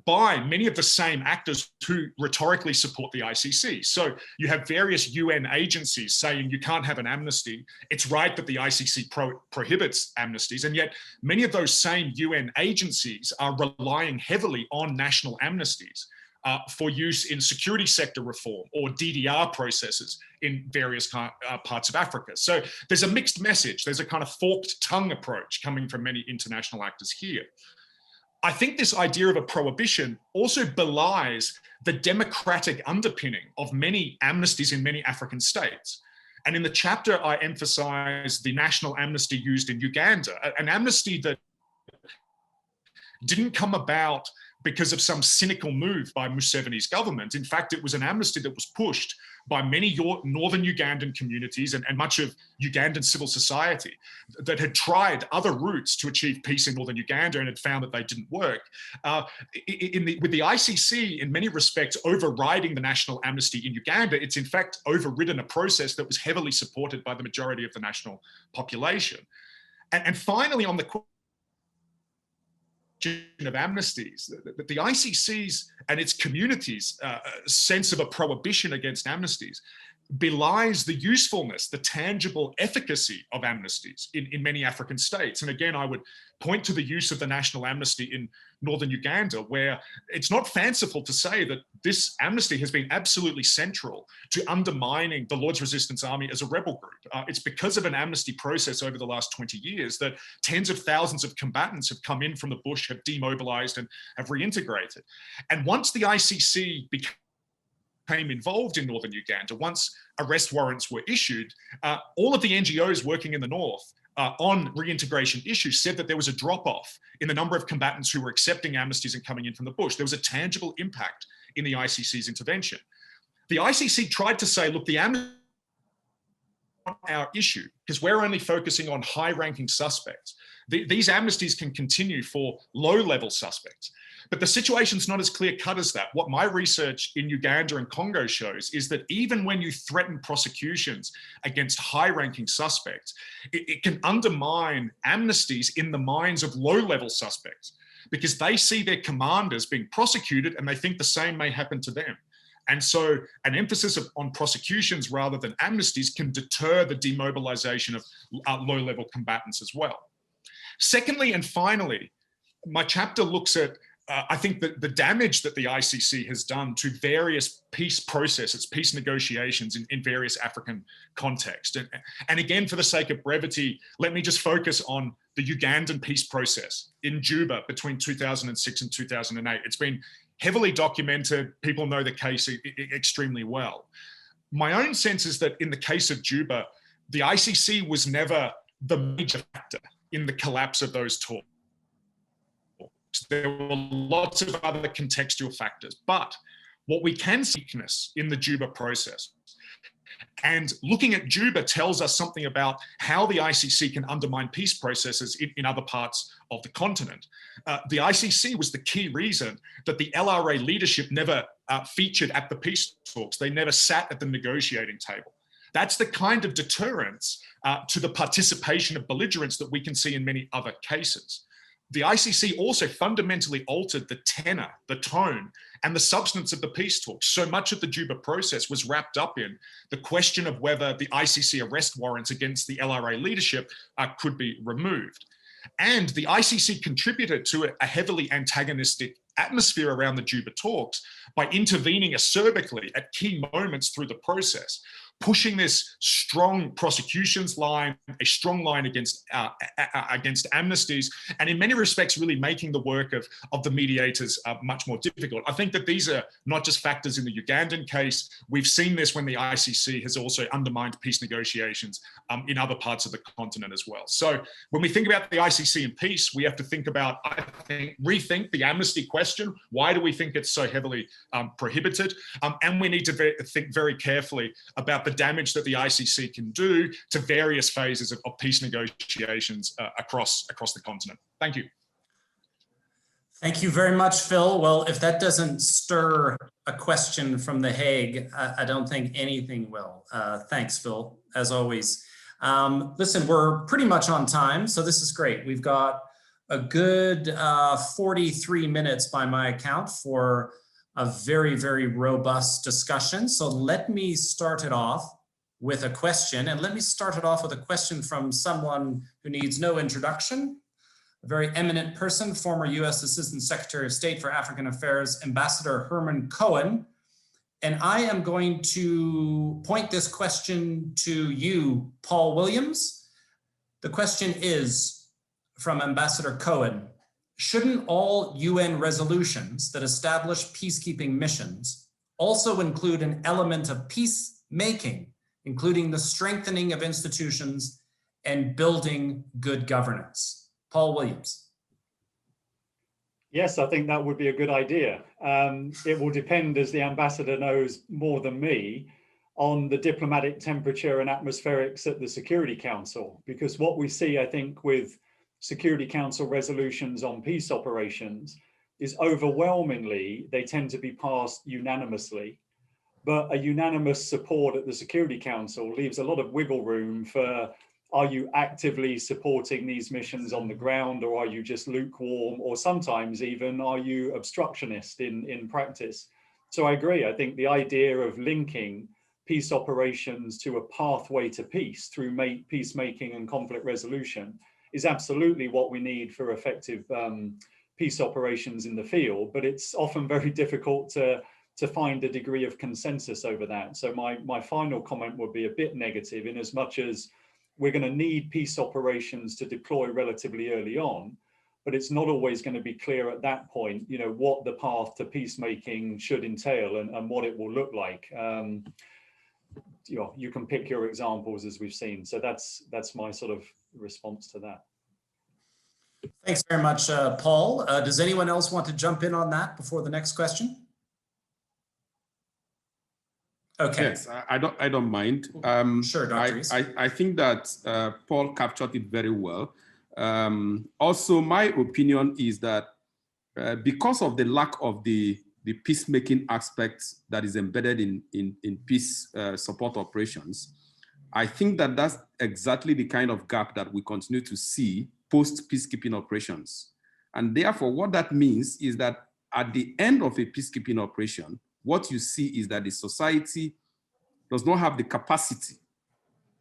by many of the same actors who rhetorically support the ICC. So you have various UN agencies saying you can't have an amnesty. It's right that the ICC prohibits amnesties, and yet many of those same UN agencies are relying heavily on national amnesties for use in security sector reform or DDR processes in various parts of Africa. So there's a mixed message. There's a kind of forked tongue approach coming from many international actors here. I think this idea of a prohibition also belies the democratic underpinning of many amnesties in many African states. And in the chapter, I emphasize the national amnesty used in Uganda, an amnesty that didn't come about because of some cynical move by Museveni's government. In fact, it was an amnesty that was pushed by many northern Ugandan communities and much of Ugandan civil society that had tried other routes to achieve peace in northern Uganda and had found that they didn't work. With the ICC, in many respects, overriding the national amnesty in Uganda, it's in fact overridden a process that was heavily supported by the majority of the national population. And finally, on the of amnesties, the ICC's and its communities' sense of a prohibition against amnesties belies the usefulness, the tangible efficacy of amnesties in many African states. And again, I would point to the use of the national amnesty in northern Uganda, where it's not fanciful to say that this amnesty has been absolutely central to undermining the Lord's Resistance Army as a rebel group. It's because of an amnesty process over the last 20 years that tens of thousands of combatants have come in from the bush, have demobilized and have reintegrated. And once the ICC became involved in northern Uganda, once arrest warrants were issued, all of the NGOs working in the north on reintegration issues said that there was a drop-off in the number of combatants who were accepting amnesties and coming in from the bush. There was a tangible impact in the ICC's intervention. The ICC tried to say, look, the amnesty is not our issue because we're only focusing on high-ranking suspects. These amnesties can continue for low-level suspects. But the situation's not as clear-cut as that. What my research in Uganda and Congo shows is that even when you threaten prosecutions against high-ranking suspects, it can undermine amnesties in the minds of low-level suspects, because they see their commanders being prosecuted and they think the same may happen to them. And so an emphasis on prosecutions rather than amnesties can deter the demobilization of low-level combatants as well. Secondly, and finally, my chapter looks at, I think, the damage that the ICC has done to various peace processes, peace negotiations in various African contexts. And again, for the sake of brevity, let me just focus on the Ugandan peace process in Juba between 2006 and 2008. It's been heavily documented. People know the case extremely well. My own sense is that in the case of Juba, the ICC was never the major factor in the collapse of those talks. There were lots of other contextual factors, but what we can see in the Juba process. And looking at Juba tells us something about how the ICC can undermine peace processes in other parts of the continent. The ICC was the key reason that the LRA leadership never featured at the peace talks. They never sat at the negotiating table. That's the kind of deterrence to the participation of belligerents that we can see in many other cases. The ICC also fundamentally altered the tenor, the tone, and the substance of the peace talks. So much of the Juba process was wrapped up in the question of whether the ICC arrest warrants against the LRA leadership could be removed. And the ICC contributed to a heavily antagonistic atmosphere around the Juba talks by intervening acerbically at key moments through the process, pushing this strong prosecutions line, a strong line against amnesties, and in many respects really making the work of the mediators much more difficult. I think that these are not just factors in the Ugandan case. We've seen this when the ICC has also undermined peace negotiations in other parts of the continent as well. So when we think about the ICC and peace, we have to think about, I think, rethink the amnesty question. Why do we think it's so heavily prohibited? And we need to think very carefully about the damage that the ICC can do to various phases of peace negotiations across the continent. Thank you. Thank you very much, Phil. Well, if that doesn't stir a question from The Hague, I don't think anything will. Thanks, Phil, as always. Listen, we're pretty much on time, so this is great. We've got a good 43 minutes by my account for a very, very robust discussion. So let me start it off with a question, and let me start it off with a question from someone who needs no introduction, a very eminent person, former US Assistant Secretary of State for African Affairs, Ambassador Herman Cohen. And I am going to point this question to you, Paul Williams. The question is from Ambassador Cohen: shouldn't all UN resolutions that establish peacekeeping missions also include an element of peacemaking, including the strengthening of institutions and building good governance? Paul Williams. Yes, I think that would be a good idea. It will depend, as the ambassador knows more than me, on the diplomatic temperature and atmospherics at the Security Council, because what we see, I think, with Security Council resolutions on peace operations is overwhelmingly, they tend to be passed unanimously, but a unanimous support at the Security Council leaves a lot of wiggle room for, are you actively supporting these missions on the ground, or are you just lukewarm, or sometimes even, are you obstructionist in practice? So I agree. I think the idea of linking peace operations to a pathway to peace through peacemaking and conflict resolution is absolutely what we need for effective peace operations in the field, but it's often very difficult to find a degree of consensus over that. So my final comment would be a bit negative, in as much as we're going to need peace operations to deploy relatively early on, but it's not always going to be clear at that point, you know, what the path to peacemaking should entail and what it will look like. You know, you can pick your examples, as we've seen. So that's my sort of response to that. Thanks very much, Paul. Does anyone else want to jump in on that before the next question? Okay. Yes, I don't mind. Sure, Dr. Rees. I think that Paul captured it very well. Also, my opinion is that because of the lack of the peacemaking aspect that is embedded in peace support operations, I think that that's exactly the kind of gap that we continue to see post-peacekeeping operations. And therefore, what that means is that at the end of a peacekeeping operation, what you see is that the society does not have the capacity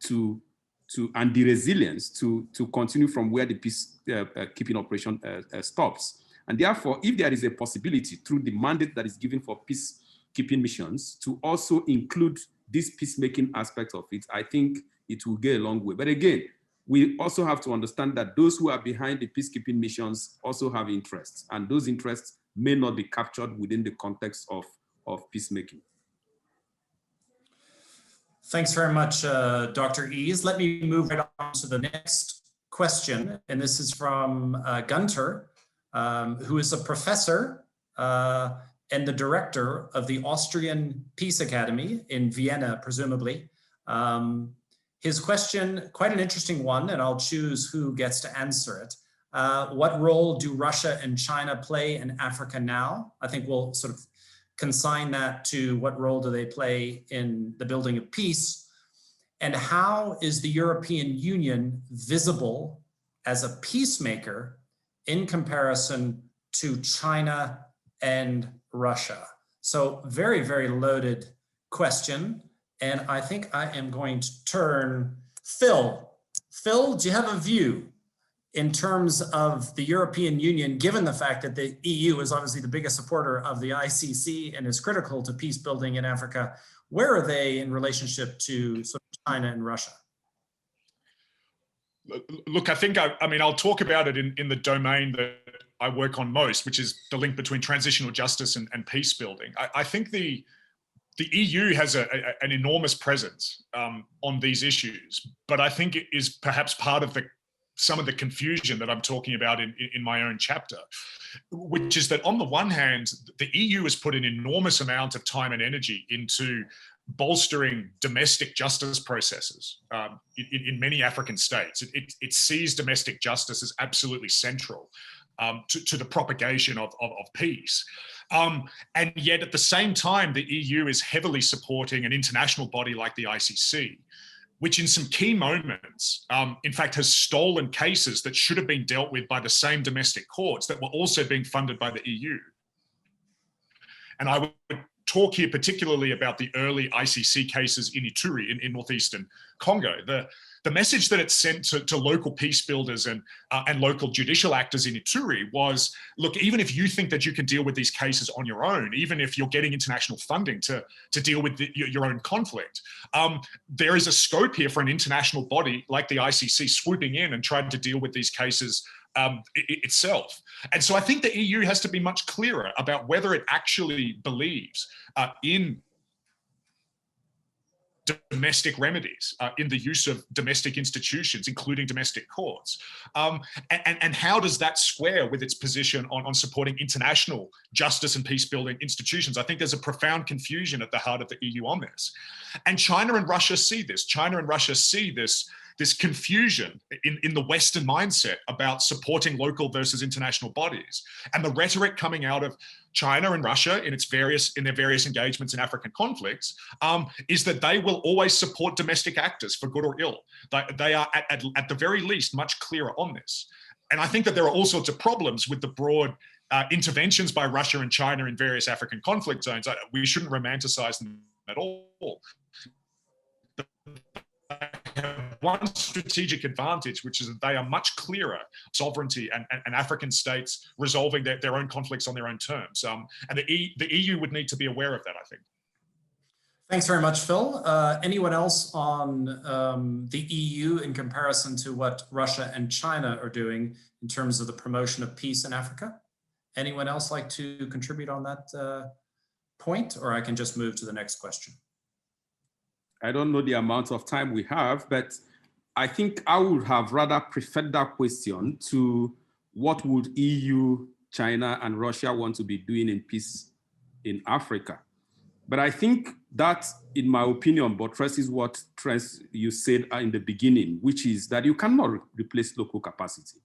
and the resilience to continue from where the peacekeeping operation stops. And therefore, if there is a possibility through the mandate that is given for peacekeeping missions to also include this peacemaking aspect of it, I think it will go a long way. But again, we also have to understand that those who are behind the peacekeeping missions also have interests, and those interests may not be captured within the context of peacemaking. Thanks very much, Dr. Ease. Let me move right on to the next question, and this is from Gunter, who is a professor and the director of the Austrian Peace Academy in Vienna, presumably. His question, quite an interesting one, and I'll choose who gets to answer it. What role do Russia and China play in Africa now? I think we'll sort of consign that to what role do they play in the building of peace, and how is the European Union visible as a peacemaker in comparison to China and Russia? So very, very loaded question. And I think I am going to turn Phil. Phil, do you have a view in terms of the European Union, given the fact that the EU is obviously the biggest supporter of the ICC and is critical to peace building in Africa? Where are they in relationship to sort of China and Russia? Look, I think, I mean, I'll talk about it in the domain that I work on most, which is the link between transitional justice and peace building. I think the EU has an enormous presence on these issues, but I think it is perhaps part of some of the confusion that I'm talking about in my own chapter, which is that on the one hand, the EU has put an enormous amount of time and energy into bolstering domestic justice processes in many African states. It sees domestic justice as absolutely central to the propagation of peace. And yet at the same time, the EU is heavily supporting an international body like the ICC, which in some key moments, in fact, has stolen cases that should have been dealt with by the same domestic courts that were also being funded by the EU. And I would talk here particularly about the early ICC cases in Ituri in northeastern Congo. The message that it sent to local peace builders and local judicial actors in Ituri was, look, even if you think that you can deal with these cases on your own, even if you're getting international funding to deal with your own conflict, there is a scope here for an international body like the ICC swooping in and trying to deal with these cases itself. And so I think the EU has to be much clearer about whether it actually believes in domestic remedies, in the use of domestic institutions, including domestic courts. And how does that square with its position on supporting international justice and peace building institutions? I think there's a profound confusion at the heart of the EU on this. And China and Russia see this. China and Russia see this confusion in the Western mindset about supporting local versus international bodies. And the rhetoric coming out of China and Russia in their various engagements in African conflicts is that they will always support domestic actors for good or ill. They are at the very least much clearer on this. And I think that there are all sorts of problems with the broad interventions by Russia and China in various African conflict zones. We shouldn't romanticize them at all. One strategic advantage, which is that they are much clearer sovereignty and African states resolving their own conflicts on their own terms. And the EU would need to be aware of that, I think. Thanks very much, Phil. Anyone else on the EU in comparison to what Russia and China are doing in terms of the promotion of peace in Africa? Anyone else like to contribute on that point, or I can just move to the next question? I don't know the amount of time we have, but I think I would have rather preferred that question to what would EU, China, and Russia want to be doing in peace in Africa. But I think that, in my opinion, buttresses what you said in the beginning, which is that you cannot replace local capacity.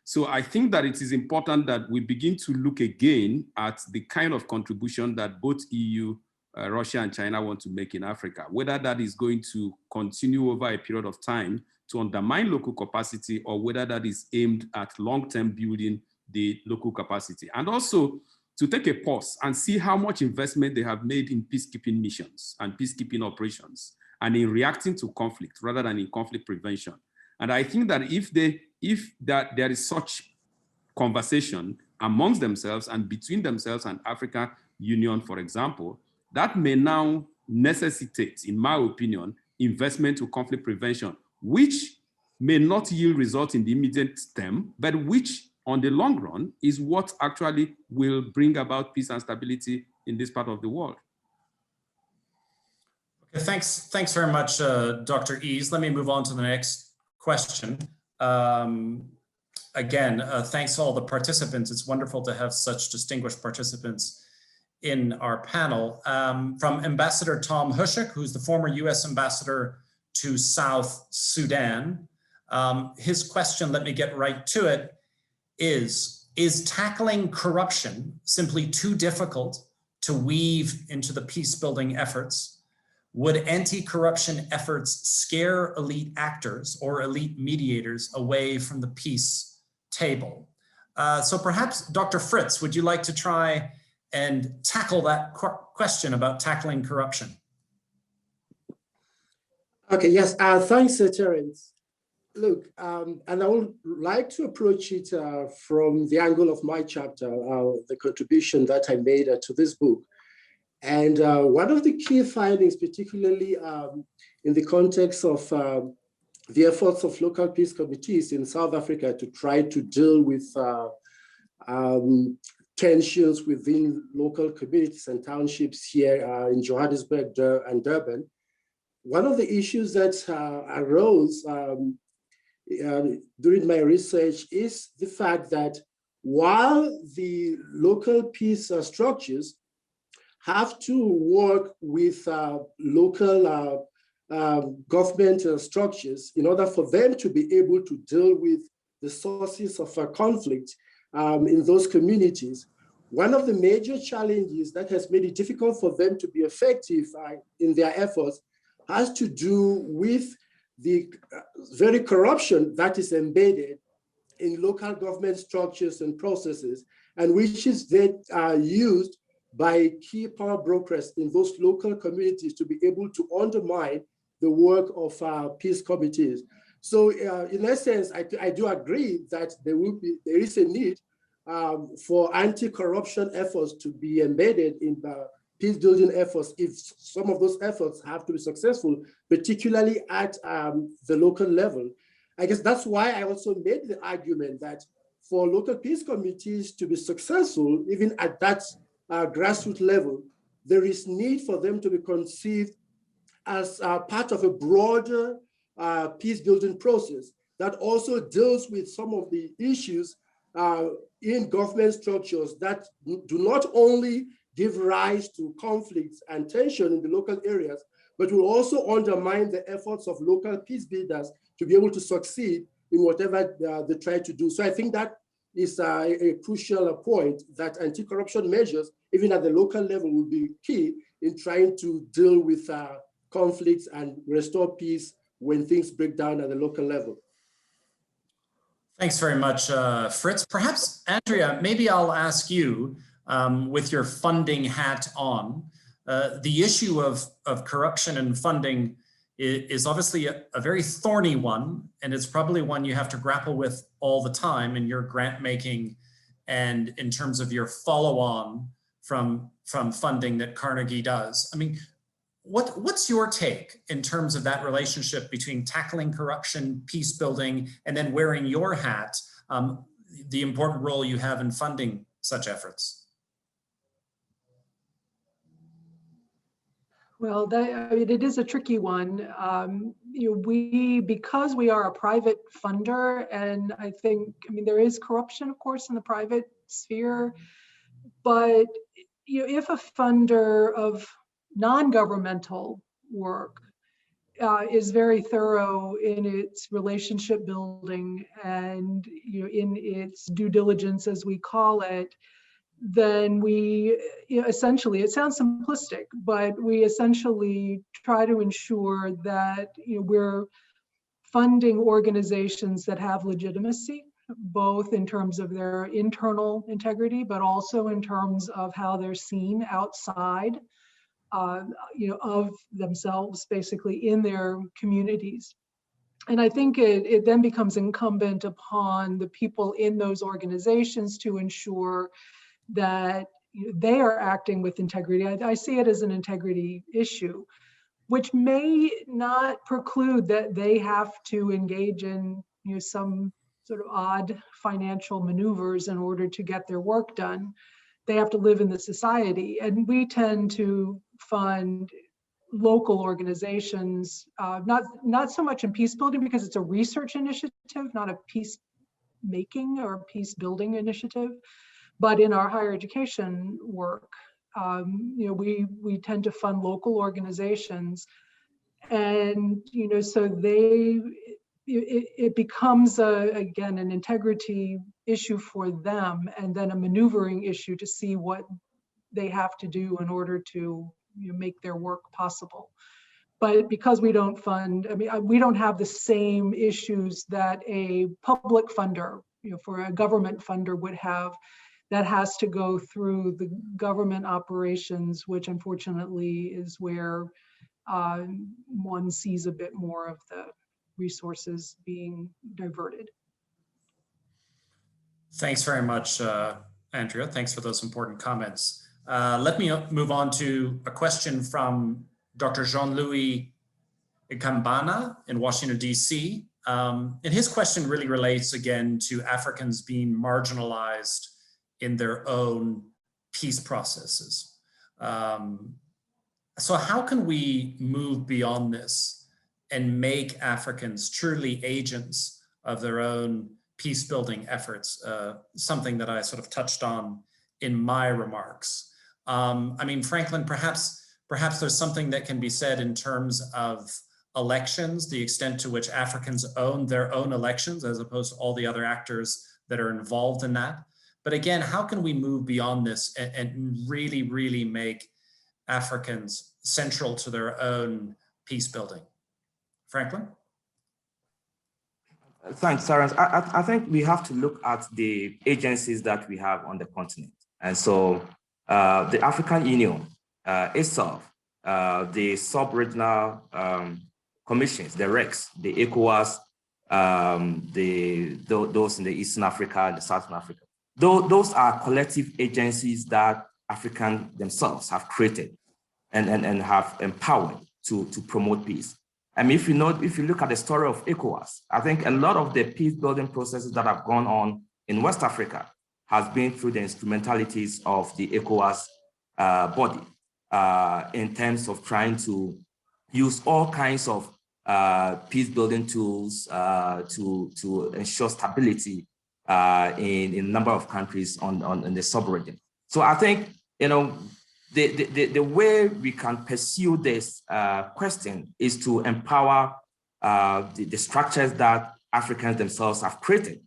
So I think that it is important that we begin to look again at the kind of contribution that both EU, Russia and China want to make in Africa, whether that is going to continue over a period of time to undermine local capacity or whether that is aimed at long-term building the local capacity. And also to take a pause and see how much investment they have made in peacekeeping missions and peacekeeping operations and in reacting to conflict rather than in conflict prevention. And I think that if there is such conversation amongst themselves and between themselves and African Union, for example, that may now necessitate, in my opinion, investment to conflict prevention, which may not yield results in the immediate term, but which on the long run is what actually will bring about peace and stability in this part of the world. Okay, thanks very much, Dr. Ease. Let me move on to the next question. Again, thanks to all the participants. It's wonderful to have such distinguished participants in our panel. From Ambassador Tom Hushek, who's the former US Ambassador to South Sudan. His question, let me get right to it, is tackling corruption simply too difficult to weave into the peace-building efforts? Would anti-corruption efforts scare elite actors or elite mediators away from the peace table? So perhaps Dr. Fritz, would you like to try and tackle that question about tackling corruption? Okay, yes, thanks, Terence. Look, and I would like to approach it from the angle of my chapter, the contribution that I made to this book. And one of the key findings, particularly in the context of the efforts of local peace committees in South Africa to try to deal with tensions within local communities and townships here in Johannesburg and Durban, one of the issues that arose during my research is the fact that while the local peace structures have to work with local government structures in order for them to be able to deal with the sources of conflict in those communities. One of the major challenges that has made it difficult for them to be effective in their efforts has to do with the very corruption that is embedded in local government structures and processes, and which is then used by key power brokers in those local communities to be able to undermine the work of peace committees. So in essence, I do agree that there is a need for anti-corruption efforts to be embedded in the peace building efforts if some of those efforts have to be successful, particularly at the local level. I guess that's why I also made the argument that for local peace committees to be successful, even at that grassroots level, there is need for them to be conceived as part of a broader peace building process that also deals with some of the issues in government structures that do not only give rise to conflicts and tension in the local areas, but will also undermine the efforts of local peace builders to be able to succeed in whatever they try to do. So I think that is a crucial point, that anti-corruption measures, even at the local level, will be key in trying to deal with conflicts and restore peace when things break down at the local level. Thanks very much, Fritz. Perhaps, Andrea, maybe I'll ask you, with your funding hat on, the issue of corruption and funding is obviously a very thorny one, and it's probably one you have to grapple with all the time in your grant making and in terms of your follow-on from funding that Carnegie does. I mean, what's your take in terms of that relationship between tackling corruption, peace building, and then wearing your hat, the important role you have in funding such efforts? Well, it is a tricky one. Because we are a private funder, and I mean, there is corruption, of course, in the private sphere, but if a funder of non-governmental work is very thorough in its relationship building and in its due diligence, as we call it, then we essentially, it sounds simplistic, but we essentially try to ensure that we're funding organizations that have legitimacy, both in terms of their internal integrity, but also in terms of how they're seen outside of themselves, basically in their communities. And I think it then becomes incumbent upon the people in those organizations to ensure that they are acting with integrity. I see it as an integrity issue, which may not preclude that they have to engage in some sort of odd financial maneuvers in order to get their work done. They have to live in the society, and we tend to fund local organizations, not so much in peace building because it's a research initiative, not a peacemaking or peace building initiative, but in our higher education work, we tend to fund local organizations, and so it becomes again an integrity issue for them, and then a maneuvering issue to see what they have to do in order to make their work possible. But because we don't fund, we don't have the same issues that a public funder, for a government funder would have, that has to go through the government operations, which unfortunately is where one sees a bit more of the resources being diverted. Thanks very much, Andrea. Thanks for those important comments. Let me move on to a question from Dr. Jean-Louis Ikambana in Washington, D.C. And his question really relates again to Africans being marginalized in their own peace processes. So how can we move beyond this and make Africans truly agents of their own peace building efforts? Something that I sort of touched on in my remarks. Franklin, perhaps there's something that can be said in terms of elections, the extent to which Africans own their own elections, as opposed to all the other actors that are involved in that. But again, how can we move beyond this and really, really make Africans central to their own peace building? Franklin? Thanks, Terence. I think we have to look at the agencies that we have on the continent. And so the African Union itself, the sub-regional commissions, the RECs, the ECOWAS, those in the Eastern Africa and the Southern Africa, those are collective agencies that Africans themselves have created and have empowered to promote peace. If you look at the story of ECOWAS, I think a lot of the peace building processes that have gone on in West Africa has been through the instrumentalities of the ECOWAS body in terms of trying to use all kinds of peace building tools to ensure stability in a number of countries in the sub-region. So I think, the way we can pursue this question is to empower the structures that Africans themselves have created.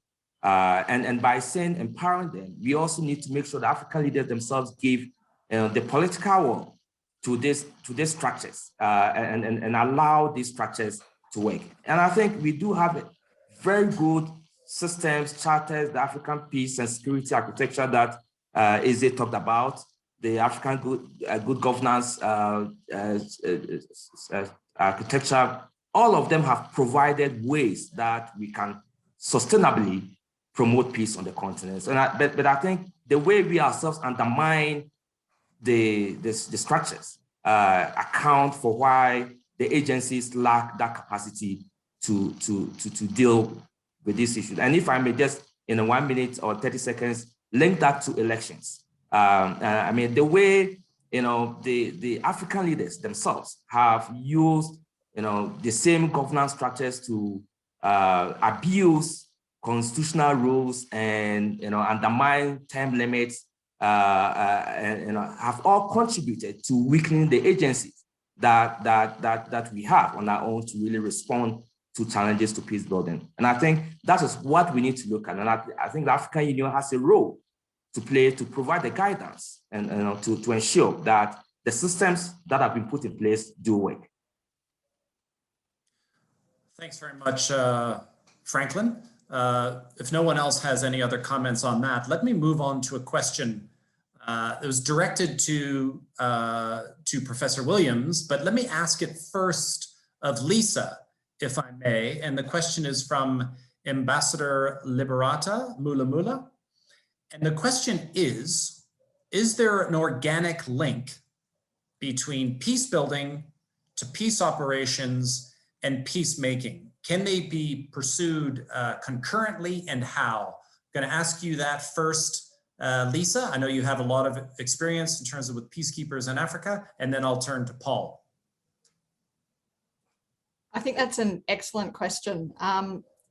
And by saying empowering them, we also need to make sure that African leaders themselves give the political will to these structures and allow these structures to work. And I think we do have very good systems, charters, the African peace and security architecture that Eze talked about, the African good governance architecture. All of them have provided ways that we can sustainably promote peace on the continent. But I think the way we ourselves undermine the structures account for why the agencies lack that capacity to deal with these issues. And if I may just, in 1 minute or 30 seconds, link that to elections. The way, the African leaders themselves have used, the same governance structures to abuse constitutional rules and, undermine term limits, and have all contributed to weakening the agencies that we have on our own to really respond to challenges to peace building. And I think that is what we need to look at. And I think the African Union has a role to play to provide the guidance and to ensure that the systems that have been put in place do work. Thanks very much, Franklin. If no one else has any other comments on that, let me move on to a question that was directed to Professor Williams, but let me ask it first of Lisa, if I may. And the question is from Ambassador Liberata Mula. And the question is there an organic link between peace building to peace operations and peacemaking? Can they be pursued concurrently, and how? I'm going to ask you that first, Lisa. I know you have a lot of experience in terms of with peacekeepers in Africa, and then I'll turn to Paul. I think that's an excellent question.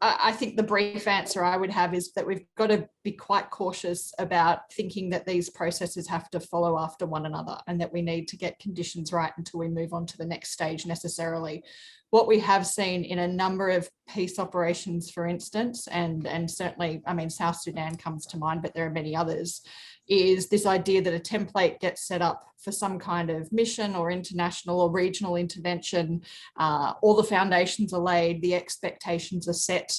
I think the brief answer I would have is that we've got to be quite cautious about thinking that these processes have to follow after one another, and that we need to get conditions right until we move on to the next stage necessarily. What we have seen in a number of peace operations, for instance, and certainly, I mean, South Sudan comes to mind, but there are many others, is this idea that a template gets set up for some kind of mission or international or regional intervention. All the foundations are laid, the expectations are set,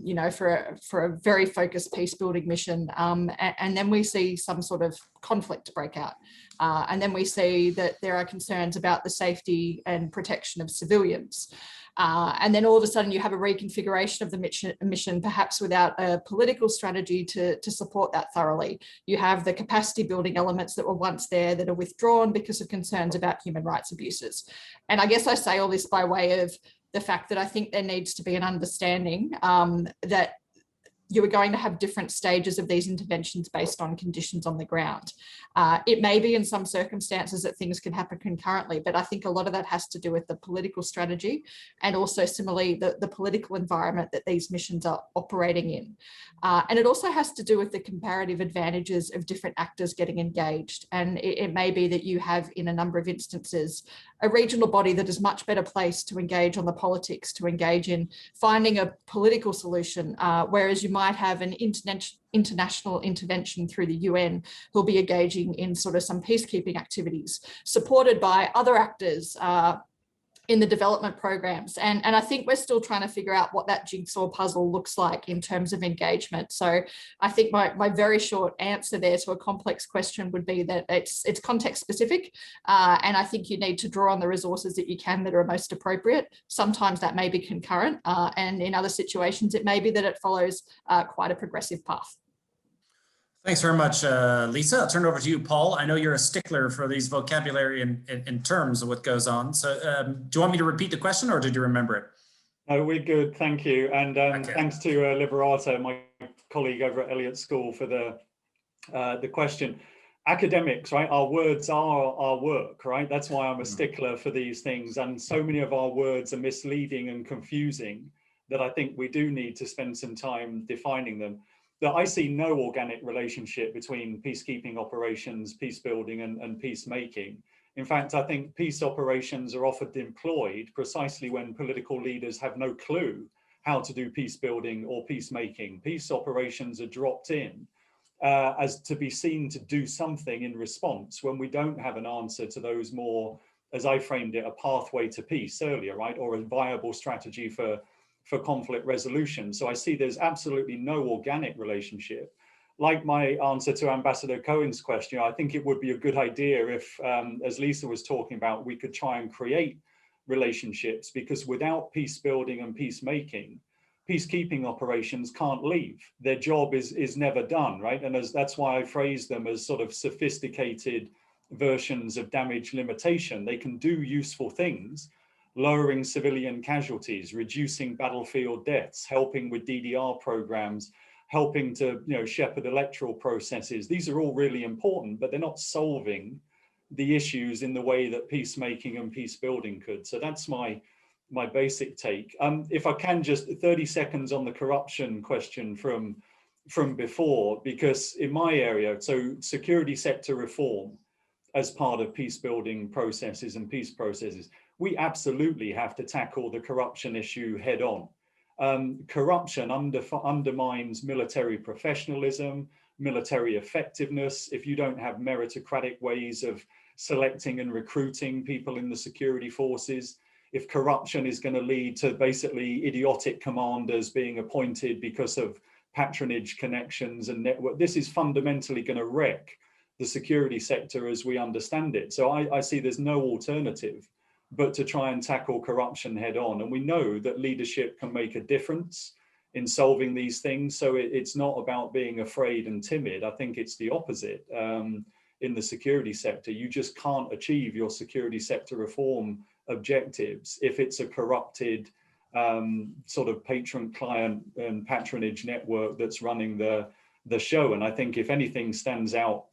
you know, for a very focused peace building mission. And then we see some sort of conflict break out. And then we see that there are concerns about the safety and protection of civilians. And then all of a sudden you have a reconfiguration of the mission, perhaps without a political strategy to support that thoroughly. You have the capacity building elements that were once there that are withdrawn because of concerns about human rights abuses. And I guess I say all this by way of the fact that I think there needs to be an understanding that you are going to have different stages of these interventions based on conditions on the ground. It may be in some circumstances that things can happen concurrently, but I think a lot of that has to do with the political strategy and also similarly the political environment that these missions are operating in. And it also has to do with the comparative advantages of different actors getting engaged. And it may be that you have, in a number of instances, a regional body that is much better placed to engage on the politics, to engage in finding a political solution, whereas you might have an international intervention through the UN who'll be engaging in sort of some peacekeeping activities, supported by other actors in the development programs. And I think we're still trying to figure out what that jigsaw puzzle looks like in terms of engagement. So I think my very short answer there to a complex question would be that it's context specific. And I think you need to draw on the resources that you can that are most appropriate. Sometimes that may be concurrent. And in other situations, it may be that it follows quite a progressive path. Thanks very much, Lisa. I'll turn it over to you, Paul. I know you're a stickler for these vocabulary in terms of what goes on. So do you want me to repeat the question, or did you remember it? No, we're good, thank you. And Okay. Thanks to Liberato, my colleague over at Elliott School, for the question. Academics, right? Our words are our work, right? That's why I'm a stickler for these things. And so many of our words are misleading and confusing that I think we do need to spend some time defining them. That I see no organic relationship between peacekeeping operations, peace building, and peacemaking. In fact, I think peace operations are often deployed precisely when political leaders have no clue how to do peace building or peacemaking. Peace operations are dropped in as to be seen to do something in response when we don't have an answer to those more, as I framed it, a pathway to peace earlier, right? Or a viable strategy for conflict resolution. So I see there's absolutely no organic relationship. Like my answer to Ambassador Cohen's question, I think it would be a good idea if, as Lisa was talking about, we could try and create relationships, because without peace building and peacemaking, peacekeeping operations can't leave. Their job is never done, right? And that's why I phrase them as sort of sophisticated versions of damage limitation. They can do useful things, lowering civilian casualties, reducing battlefield deaths, helping with DDR programs, helping to shepherd electoral processes. These are all really important, but they're not solving the issues in the way that peacemaking and peace building could. So that's my basic take. If I can, just 30 seconds on the corruption question from before, because in my area, so security sector reform, as part of peace building processes and peace processes, we absolutely have to tackle the corruption issue head on. Corruption undermines military professionalism, military effectiveness. If you don't have meritocratic ways of selecting and recruiting people in the security forces, if corruption is going to lead to basically idiotic commanders being appointed because of patronage connections and network, this is fundamentally going to wreck the security sector as we understand it. So I see there's no alternative but to try and tackle corruption head on. And we know that leadership can make a difference in solving these things. So it's not about being afraid and timid. I think it's the opposite in the security sector. You just can't achieve your security sector reform objectives if it's a corrupted sort of patron-client and patronage network that's running the show. And I think if anything stands out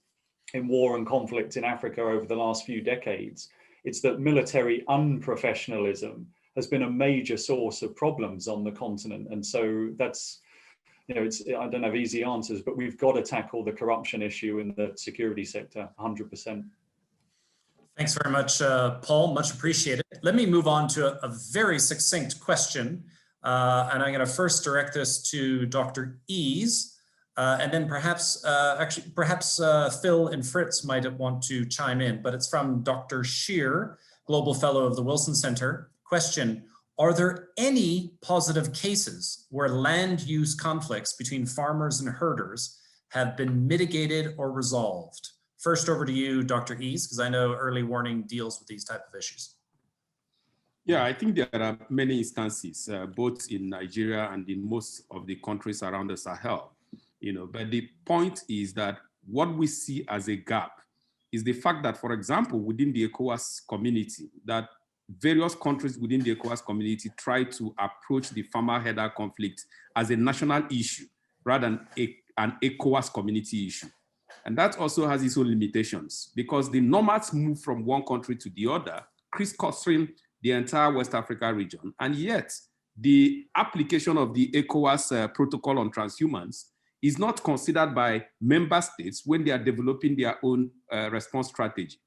in war and conflict in Africa over the last few decades, it's that military unprofessionalism has been a major source of problems on the continent. And so that's, you know, I don't have easy answers, but we've got to tackle the corruption issue in the security sector 100%. Thanks very much, Paul, much appreciated. Let me move on to a very succinct question. And I'm going to first direct this to Dr. Ease. And then perhaps Phil and Fritz might want to chime in, but it's from Dr. Shear, Global Fellow of the Wilson Center. Question: are there any positive cases where land use conflicts between farmers and herders have been mitigated or resolved? First over to you, Dr. Ease, because I know early warning deals with these type of issues. Yeah, I think there are many instances, both in Nigeria and in most of the countries around the Sahel. You know, but the point is that what we see as a gap is the fact that, for example, within the ECOWAS community, that various countries within the ECOWAS community try to approach the farmer-herder conflict as a national issue rather than an ECOWAS community issue. And that also has its own limitations because the nomads move from one country to the other, crisscrossing the entire West Africa region. And yet, the application of the ECOWAS protocol on transhumance is not considered by member states when they are developing their own response strategy.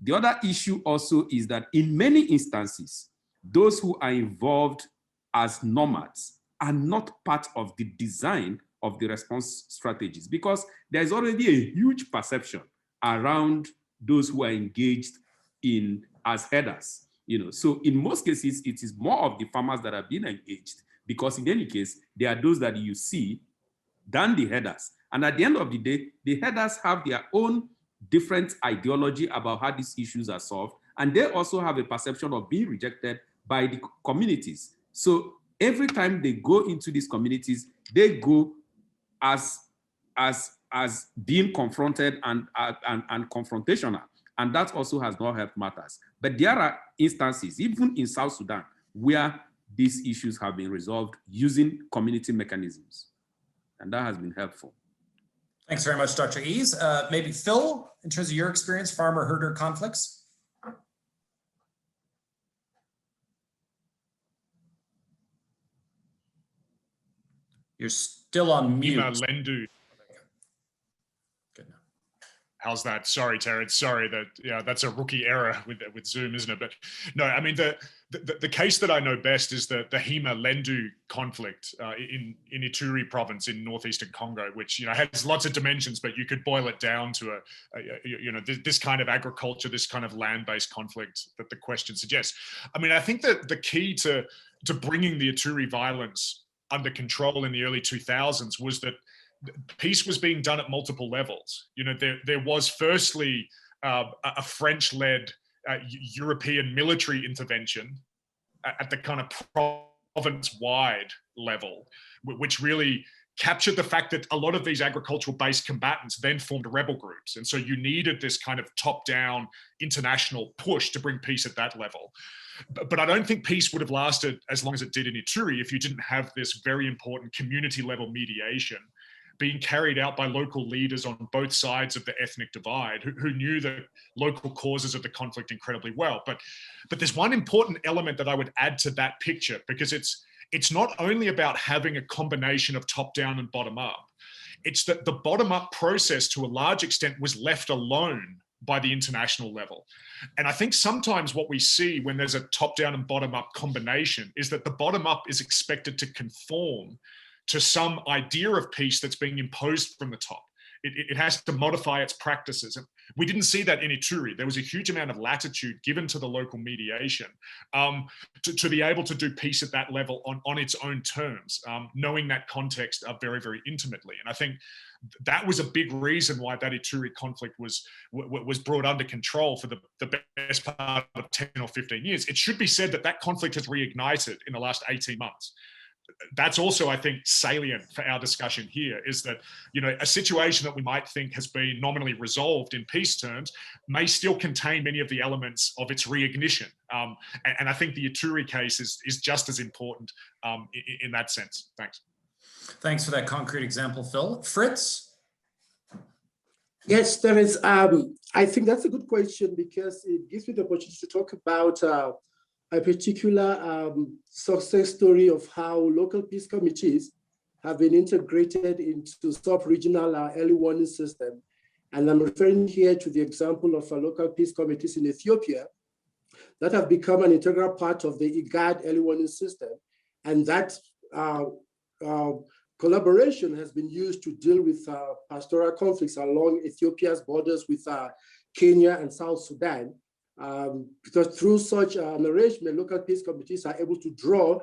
The other issue also is that in many instances, those who are involved as nomads are not part of the design of the response strategies because there is already a huge perception around those who are engaged in as herders. You know, so in most cases, it is more of the farmers that are being engaged because in any case, there are those that you see than the herders. And at the end of the day, the herders have their own different ideology about how these issues are solved. And they also have a perception of being rejected by the communities. So every time they go into these communities, they go as being confronted and confrontational. And that also has not helped matters. But there are instances, even in South Sudan, where these issues have been resolved using community mechanisms. And that has been helpful. Thanks very much, Dr. Ease. Maybe Phil, in terms of your experience, farmer-herder conflicts? You're still on mute. Lendu. Good. How's that? Sorry, Terrence. Sorry that, yeah, that's a rookie error with Zoom, isn't it? But no, I mean, the case that I know best is the Hema Lendu conflict in Ituri province in northeastern Congo, which, you know, has lots of dimensions, but you could boil it down to this kind of agriculture, this kind of land-based conflict that the question suggests. I mean, I think that the key to bringing the Ituri violence under control in the early 2000s was that peace was being done at multiple levels. You know, there was firstly a French-led European military intervention at the kind of province-wide level, which really captured the fact that a lot of these agricultural-based combatants then formed rebel groups. And so you needed this kind of top-down international push to bring peace at that level. But I don't think peace would have lasted as long as it did in Ituri if you didn't have this very important community-level mediation being carried out by local leaders on both sides of the ethnic divide who knew the local causes of the conflict incredibly well. But there's one important element that I would add to that picture, because it's not only about having a combination of top down and bottom up. It's that the bottom up process to a large extent was left alone by the international level. And I think sometimes what we see when there's a top-down and bottom-up combination is that the bottom-up is expected to conform to some idea of peace that's being imposed from the top. It has to modify its practices. And we didn't see that in Ituri. There was a huge amount of latitude given to the local mediation to be able to do peace at that level on its own terms, knowing that context very, very intimately. And I think that was a big reason why that Ituri conflict was brought under control for the best part of 10 or 15 years. It should be said that that conflict has reignited in the last 18 months. That's also, I think, salient for our discussion here, is that, you know, a situation that we might think has been nominally resolved in peace terms may still contain many of the elements of its reignition. And I think the Ituri case is just as important in that sense. Thanks. Thanks for that concrete example, Phil. Fritz? Yes, there is. I think that's a good question, because it gives me the opportunity to talk about a particular success story of how local peace committees have been integrated into sub-regional early warning system. And I'm referring here to the example of local peace committees in Ethiopia that have become an integral part of the IGAD early warning system. And that collaboration has been used to deal with pastoral conflicts along Ethiopia's borders with Kenya and South Sudan. Because through such an arrangement, local peace committees are able to draw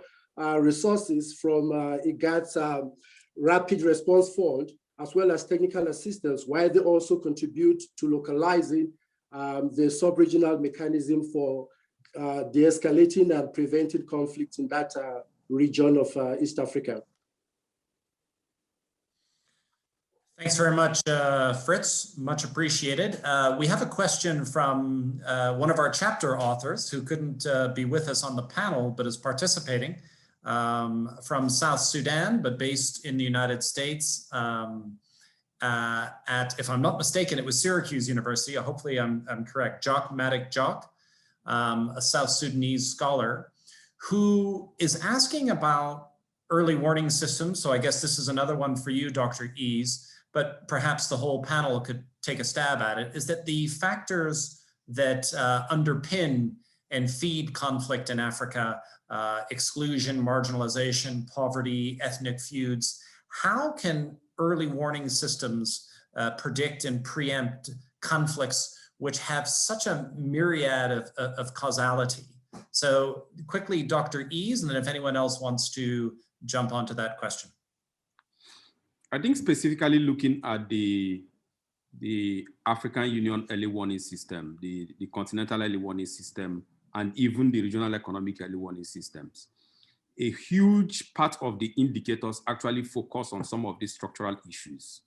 resources from IGAD's Rapid Response Fund, as well as technical assistance, while they also contribute to localizing the sub-regional mechanism for de-escalating and preventing conflicts in that region of East Africa. Thanks very much, Fritz. Much appreciated. We have a question from one of our chapter authors who couldn't be with us on the panel, but is participating from South Sudan, but based in the United States at, if I'm not mistaken, it was Syracuse University. Hopefully I'm correct. Jock Matic Jock, a South Sudanese scholar who is asking about early warning systems. So I guess this is another one for you, Dr. Ease, but perhaps the whole panel could take a stab at it, is that the factors that underpin and feed conflict in Africa, exclusion, marginalization, poverty, ethnic feuds, how can early warning systems predict and preempt conflicts which have such a myriad of causality? So quickly, Dr. Ease, and then if anyone else wants to jump onto that question. I think specifically looking at the African Union early warning system, the continental early warning system, and even the regional economic early warning systems, a huge part of the indicators actually focus on some of the structural issues.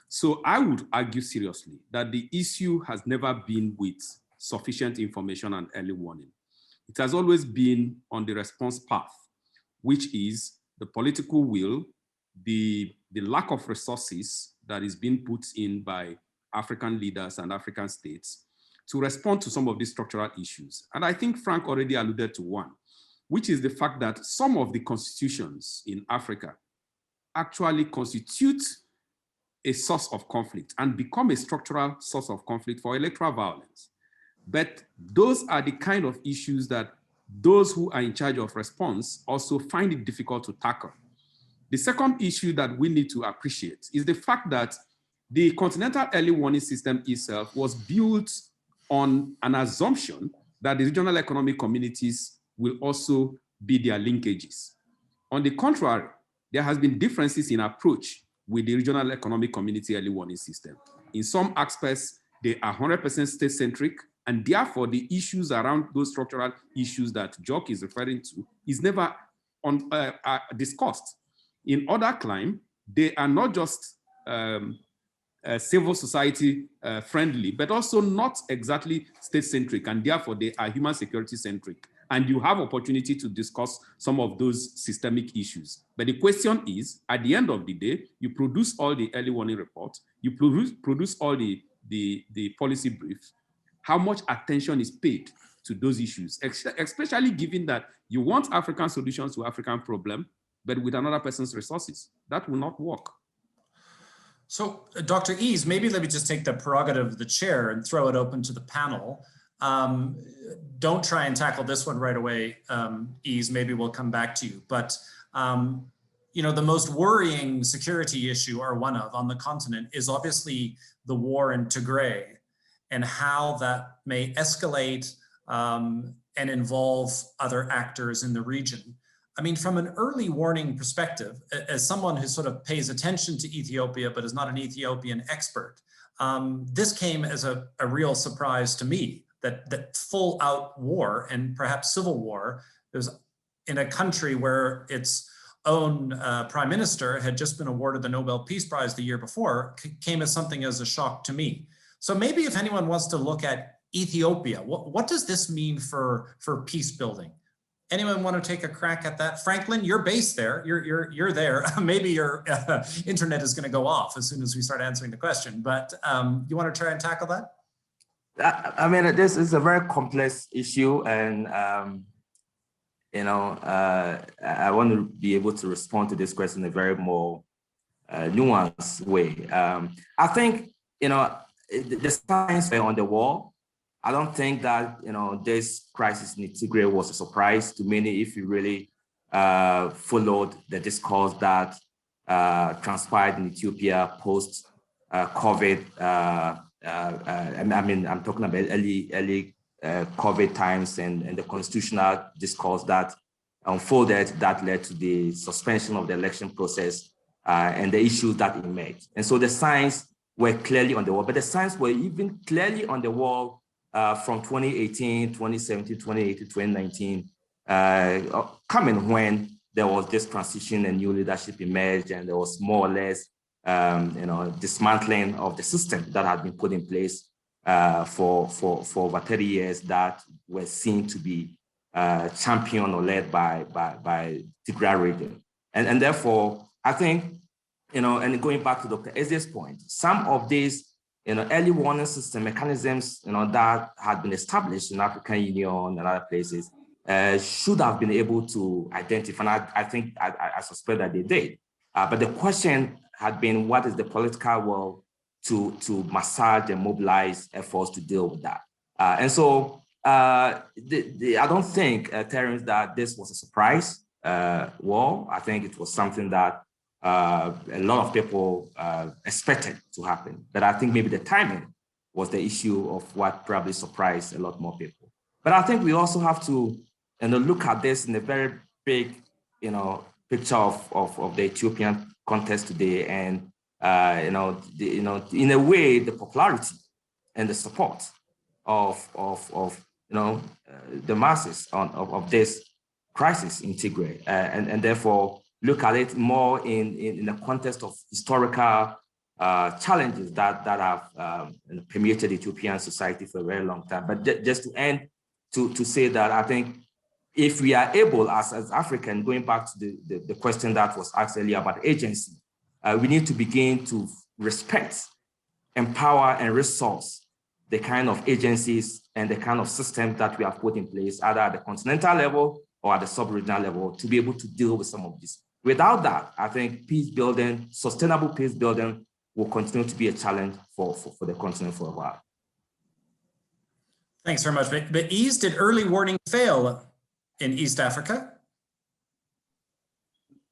So I would argue seriously that the issue has never been with sufficient information and early warning. It has always been on the response path, which is the political will, the lack of resources that is being put in by African leaders and African states to respond to some of these structural issues. And I think Frank already alluded to one, which is the fact that some of the constitutions in Africa actually constitute a source of conflict and become a structural source of conflict for electoral violence. But those are the kind of issues that those who are in charge of response also find it difficult to tackle. The second issue that we need to appreciate is the fact that the continental early warning system itself was built on an assumption that the regional economic communities will also be their linkages. On the contrary, there has been differences in approach with the regional economic community early warning system. In some aspects, they are 100% state-centric, and therefore the issues around those structural issues that Jock is referring to is never discussed. In other climes, they are not just civil society friendly, but also not exactly state-centric, and therefore they are human security-centric. And you have opportunity to discuss some of those systemic issues. But the question is, at the end of the day, you produce all the early warning reports, you produce all the policy briefs. How much attention is paid to those issues, especially given that you want African solutions to African problems, but with another person's resources? That will not work. So Dr. Ease, maybe let me just take the prerogative of the chair and throw it open to the panel. Don't try and tackle this one right away, Ease, maybe we'll come back to you. But you know, the most worrying security issue, or one of, on the continent is obviously the war in Tigray and how that may escalate and involve other actors in the region. I mean, from an early warning perspective, as someone who sort of pays attention to Ethiopia, but is not an Ethiopian expert, this came as a real surprise to me, that full out war and perhaps civil war is in a country where its own prime minister had just been awarded the Nobel Peace Prize the year before, came as something as a shock to me. So maybe if anyone wants to look at Ethiopia, what does this mean for peace building? Anyone want to take a crack at that? Franklin, you're based there. You're there. Maybe your internet is going to go off as soon as we start answering the question. But you want to try and tackle that? I mean, this is a very complex issue, and you know, I want to be able to respond to this question in a very more nuanced way. I think, you know, the signs were on the wall. I don't think that, you know, this crisis in Tigray was a surprise to many if you really followed the discourse that transpired in Ethiopia post COVID. I mean, I'm talking about early COVID times and the constitutional discourse that unfolded that led to the suspension of the election process and the issues that emerged. And so the signs were clearly on the wall, but the signs were even clearly on the wall from 2018, 2017, 2018, 2019, coming when there was this transition and new leadership emerged, and there was more or less, you know, dismantling of the system that had been put in place for over 30 years that were seen to be championed or led by Tigray region. And therefore, I think, you know, and going back to Dr. Eze's point, some of these, you know, early warning system mechanisms, you know, that had been established in African Union and other places should have been able to identify, and I think, I suspect that they did. But the question had been, what is the political will to massage and mobilize efforts to deal with that? And so I don't think, Terence, that this was a surprise war. I think it was something that a lot of people expected to happen. But I think maybe the timing was the issue of what probably surprised a lot more people. But I think we also have to, you know, look at this in a very big, you know, picture of the Ethiopian context today, and you know, in a way, the popularity and the support of you know, the masses of this crisis in Tigray, and therefore look at it more in the context of historical challenges that have permeated Ethiopian society for a very long time. But just to end, to say that I think if we are able, as African, going back to the question that was asked earlier about agency, we need to begin to respect, empower, and resource the kind of agencies and the kind of systems that we have put in place, either at the continental level or at the sub-regional level, to be able to deal with some of this. Without that, I think peace building, sustainable peace building, will continue to be a challenge for the continent for a while. Thanks very much. But Ease, did early warning fail in East Africa?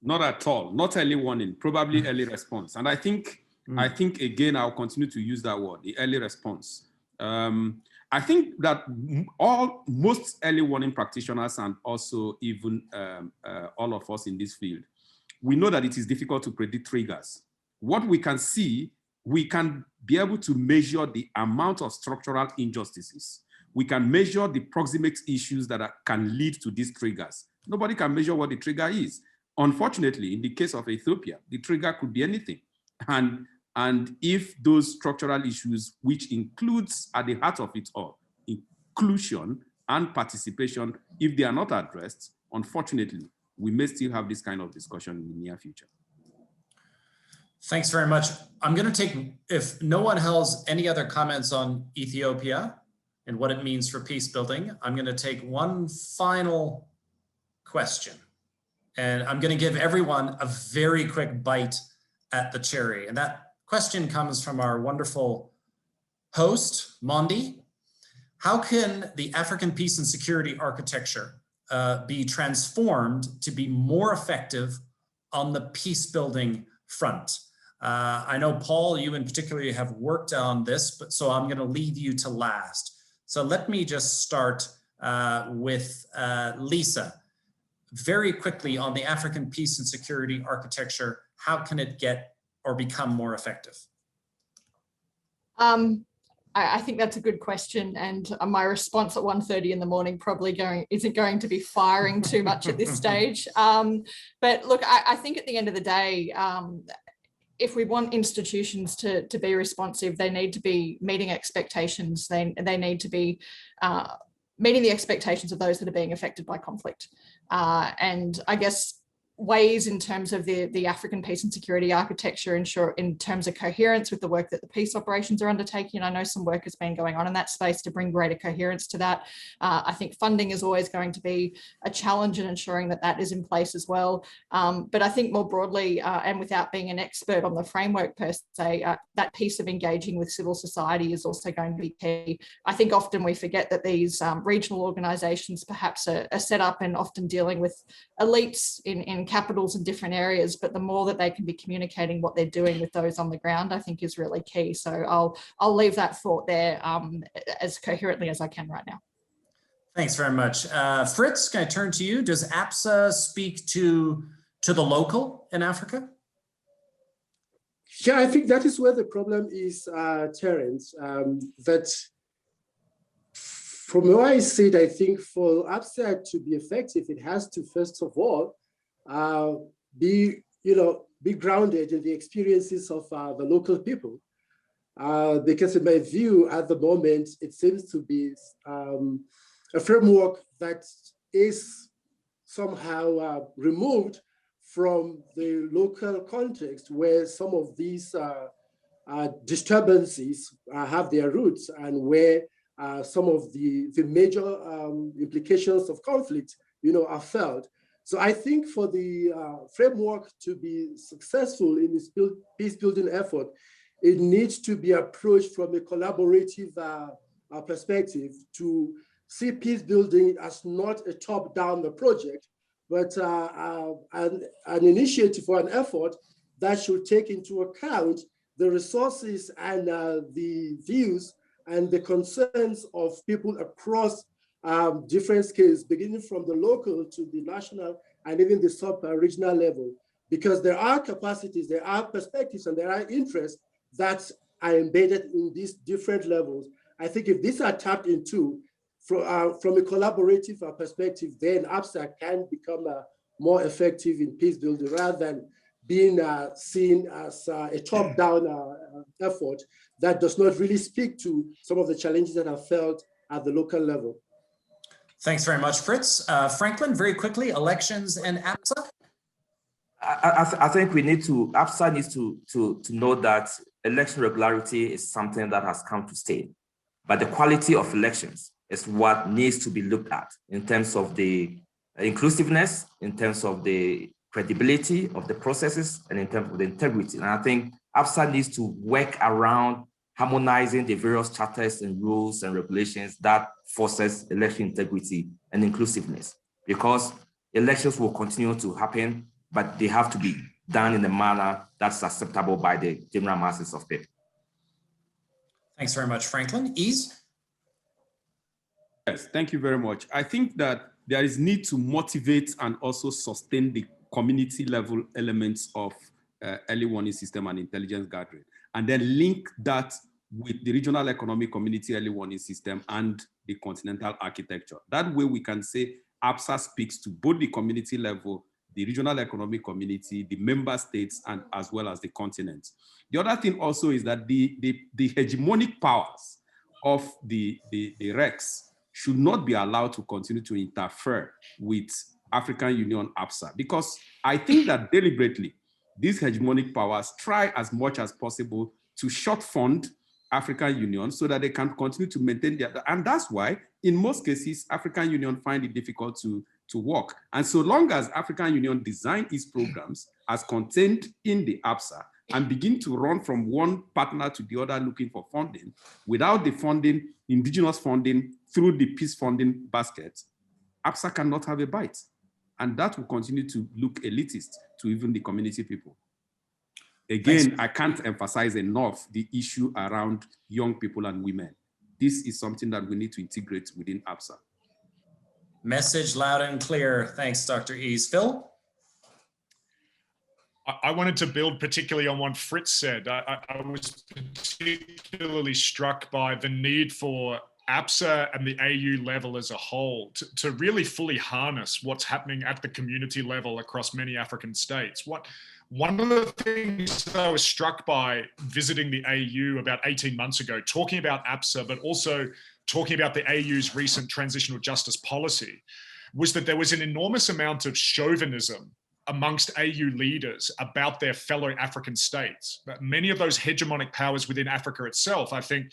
Not at all. Not early warning, probably early response. And I think again, I'll continue to use that word, the early response. I think that most early warning practitioners, and also even all of us in this field, we know that it is difficult to predict triggers. What we can see, we can be able to measure the amount of structural injustices. We can measure the proximate issues that can lead to these triggers. Nobody can measure what the trigger is. Unfortunately, in the case of Ethiopia, the trigger could be anything. And if those structural issues, which includes at the heart of it all, inclusion and participation, if they are not addressed, unfortunately, we may still have this kind of discussion in the near future. Thanks very much. I'm going to take, if no one has any other comments on Ethiopia and what it means for peace building, I'm going to take one final question. And I'm going to give everyone a very quick bite at the cherry. And that question comes from our wonderful host, Mondi. How can the African peace and security architecture be transformed to be more effective on the peace building front? I know, Paul, you in particular have worked on this, but so I'm going to leave you to last. So let me just start with Lisa. Very quickly on the African peace and security architecture, how can it get or become more effective? I think that's a good question, and my response at 1:30 in the morning probably isn't going to be firing too much at this stage. But look, I think at the end of the day, if we want institutions to be responsive, they need to be meeting expectations. They need to be meeting the expectations of those that are being affected by conflict. And I guess ways in terms of the African peace and security architecture ensure in terms of coherence with the work that the peace operations are undertaking. I know some work has been going on in that space to bring greater coherence to that. I think funding is always going to be a challenge in ensuring that that is in place as well. But I think more broadly, and without being an expert on the framework per se, that piece of engaging with civil society is also going to be key. I think often we forget that these regional organisations perhaps are set up and often dealing with elites in capitals in different areas, but the more that they can be communicating what they're doing with those on the ground, I think is really key. So I'll leave that thought there as coherently as I can right now. Thanks very much. Fritz, can I turn to you? Does APSA speak to the local in Africa? Yeah, I think that is where the problem is, Terence, that from where I sit, I think for APSA to be effective, it has to, first of all, be grounded in the experiences of the local people. Because in my view, at the moment, it seems to be a framework that is somehow removed from the local context where some of these disturbances have their roots and where some of the major implications of conflict, are felt. So I think for the framework to be successful in this peace building effort, it needs to be approached from a collaborative perspective to see peace building as not a top-down project, but an initiative or an effort that should take into account the resources and the views and the concerns of people across different scales, beginning from the local to the national and even the sub-regional level, because there are capacities, there are perspectives, and there are interests that are embedded in these different levels. I think if these are tapped into from a collaborative perspective, then APSA can become more effective in peace building rather than being seen as a top-down effort that does not really speak to some of the challenges that are felt at the local level. Thanks very much, Fritz. Franklin, very quickly, elections and APSA? I think APSA needs to know that election regularity is something that has come to stay. But the quality of elections is what needs to be looked at in terms of the inclusiveness, in terms of the credibility of the processes, and in terms of the integrity. And I think APSA needs to work around harmonizing the various charters and rules and regulations that forces election integrity and inclusiveness, because elections will continue to happen, but they have to be done in a manner that's acceptable by the general masses of people. Thanks very much, Franklin. Ease? Yes, thank you very much. I think that there is need to motivate and also sustain the community level elements of early warning system and intelligence gathering, and then link that with the regional economic community early warning system and the continental architecture. That way we can say APSA speaks to both the community level, the regional economic community, the member states, and as well as the continent. The other thing also is that the hegemonic powers of the RECs should not be allowed to continue to interfere with African Union APSA, because I think that deliberately these hegemonic powers try as much as possible to short fund African Union so that they can continue to maintain their, and that's why in most cases African Union find it difficult to work. And so long as African Union design its programs as contained in the APSA, and begin to run from one partner to the other looking for funding, without the funding, indigenous funding through the peace funding basket, APSA cannot have a bite. And that will continue to look elitist to even the community people. Again, I can't emphasize enough the issue around young people and women. This is something that we need to integrate within APSA. Message loud and clear. Thanks, Dr. Ease. Phil? I wanted to build particularly on what Fritz said. I was particularly struck by the need for APSA and the AU level as a whole to really fully harness what's happening at the community level across many African states. One of the things that I was struck by visiting the AU about 18 months ago, talking about APSA, but also talking about the AU's recent transitional justice policy, was that there was an enormous amount of chauvinism amongst AU leaders about their fellow African states. But many of those hegemonic powers within Africa itself, I think,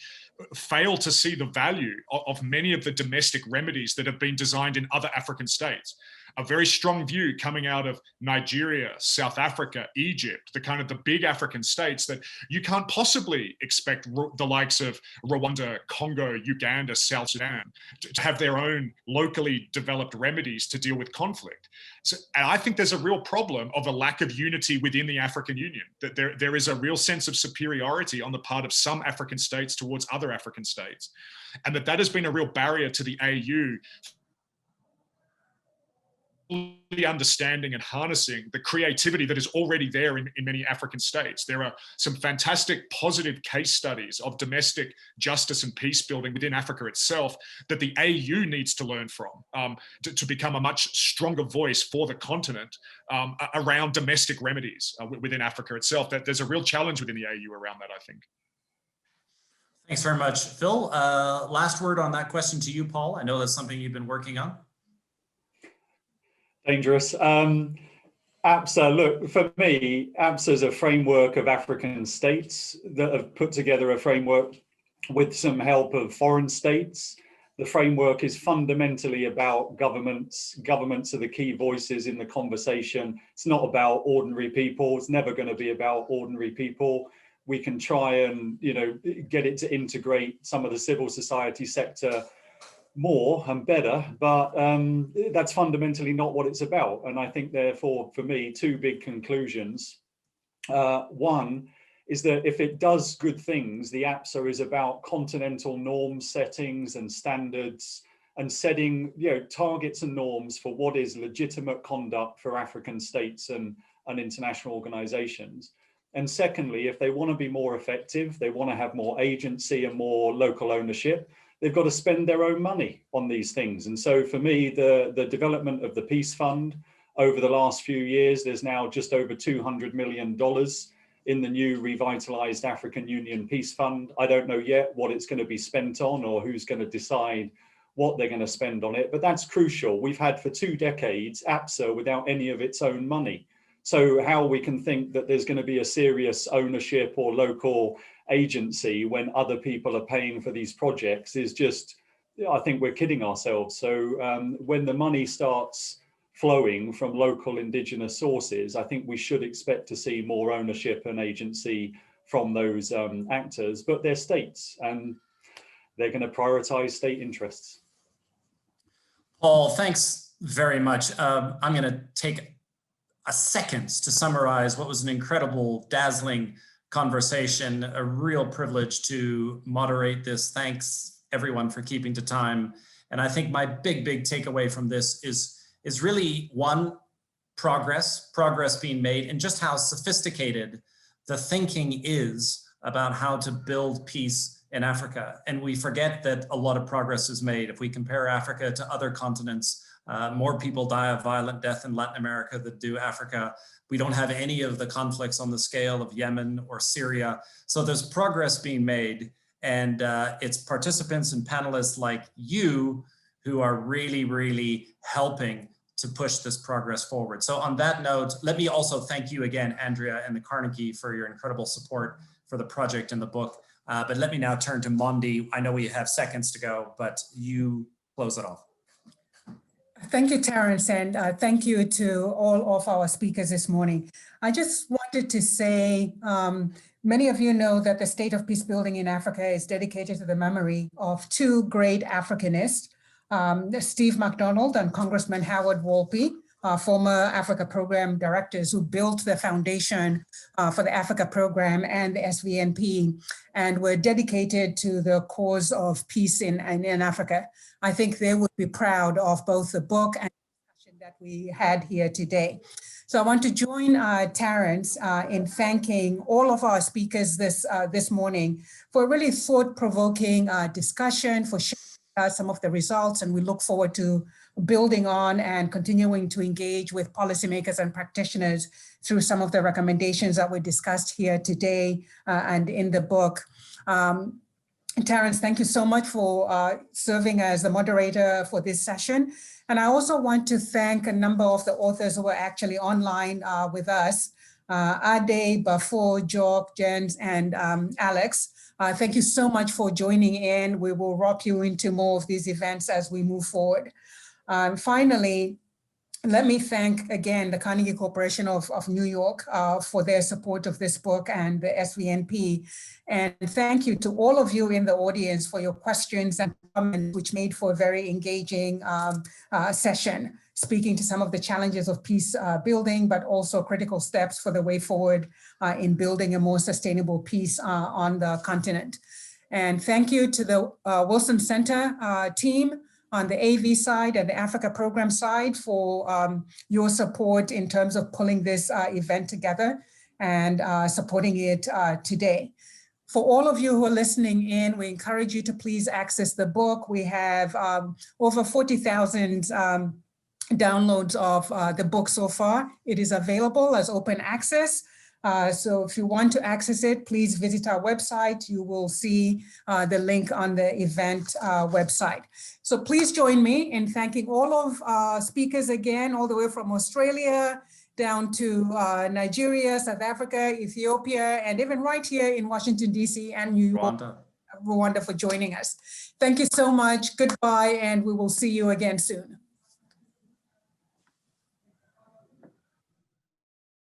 fail to see the value of many of the domestic remedies that have been designed in other African states. A very strong view coming out of Nigeria, South Africa, Egypt, the kind of the big African states, that you can't possibly expect the likes of Rwanda, Congo, Uganda, South Sudan to have their own locally developed remedies to deal with conflict. And I think there's a real problem of a lack of unity within the African Union, that there is a real sense of superiority on the part of some African states towards other African states, and that has been a real barrier to the AU understanding and harnessing the creativity that is already there in many African states. There are some fantastic positive case studies of domestic justice and peace building within Africa itself that the AU needs to learn from to become a much stronger voice for the continent around domestic remedies within Africa itself. That there's a real challenge within the AU around that, I think. Thanks very much, Phil. Last word on that question to you, Paul. I know that's something you've been working on. Dangerous. APSA, look, for me, APSA is a framework of African states that have put together a framework with some help of foreign states. The framework is fundamentally about governments. Governments are the key voices in the conversation. It's not about ordinary people. It's never going to be about ordinary people. We can try and, get it to integrate some of the civil society sector more and better, but that's fundamentally not what it's about. And I think, therefore, for me, two big conclusions. One is that if it does good things, the APSA is about continental norm settings and standards and setting targets and norms for what is legitimate conduct for African states and international organizations. And secondly, if they want to be more effective, they want to have more agency and more local ownership, they've got to spend their own money on these things. And so for me, the development of the Peace Fund over the last few years, there's now just over $200 million in the new revitalized African Union Peace Fund. I don't know yet what it's going to be spent on or who's going to decide what they're going to spend on it, but that's crucial. We've had for 2 decades APSA without any of its own money. So how we can think that there's going to be a serious ownership or local agency when other people are paying for these projects is just, I think we're kidding ourselves. So when the money starts flowing from local indigenous sources, I think we should expect to see more ownership and agency from those actors, but they're states and they're going to prioritize state interests. Paul, thanks very much. I'm going to take a second to summarize what was an incredible, dazzling conversation, a real privilege to moderate this. Thanks everyone for keeping to time. And I think my big takeaway from this is really one, progress being made and just how sophisticated the thinking is about how to build peace in Africa. And we forget that a lot of progress is made. If we compare Africa to other continents, more people die of violent death in Latin America than do Africa. We don't have any of the conflicts on the scale of Yemen or Syria. So there's progress being made, and it's participants and panelists like you who are really helping to push this progress forward. So on that note, let me also thank you again, Andrea and the Carnegie, for your incredible support for the project and the book. But let me now turn to Mondi. I know we have seconds to go, but you close it off. Thank you, Terence, and thank you to all of our speakers this morning. I just wanted to say, many of you know that the State of Peacebuilding in Africa is dedicated to the memory of two great Africanists, Steve MacDonald and Congressman Howard Wolpe, former Africa Program directors who built the foundation for the Africa Program and the SVNP, and were dedicated to the cause of peace in Africa. I think they would be proud of both the book and the discussion that we had here today. So I want to join Terence in thanking all of our speakers this morning for a really thought-provoking discussion, for sharing some of the results, and we look forward to building on and continuing to engage with policymakers and practitioners through some of the recommendations that were discussed here today and in the book. Terence, thank you so much for serving as the moderator for this session. And I also want to thank a number of the authors who are actually online with us, Ade, Bafo, Jock, Jens, and Alex. Thank you so much for joining in. We will rope you into more of these events as we move forward. Finally, let me thank again the Carnegie Corporation of New York for their support of this book and the SVNP. And thank you to all of you in the audience for your questions and comments, which made for a very engaging session, speaking to some of the challenges of peace building, but also critical steps for the way forward in building a more sustainable peace on the continent. And thank you to the Wilson Center team on the AV side and the Africa Program side for your support in terms of pulling this event together and supporting it today. For all of you who are listening in, we encourage you to please access the book. We have over 40,000 downloads of the book so far. It is available as open access. So if you want to access it, please visit our website. You will see the link on the event website. So please join me in thanking all of our speakers again, all the way from Australia down to Nigeria, South Africa, Ethiopia, and even right here in Washington, DC and New York, Rwanda for joining us. Thank you so much. Goodbye, and we will see you again soon.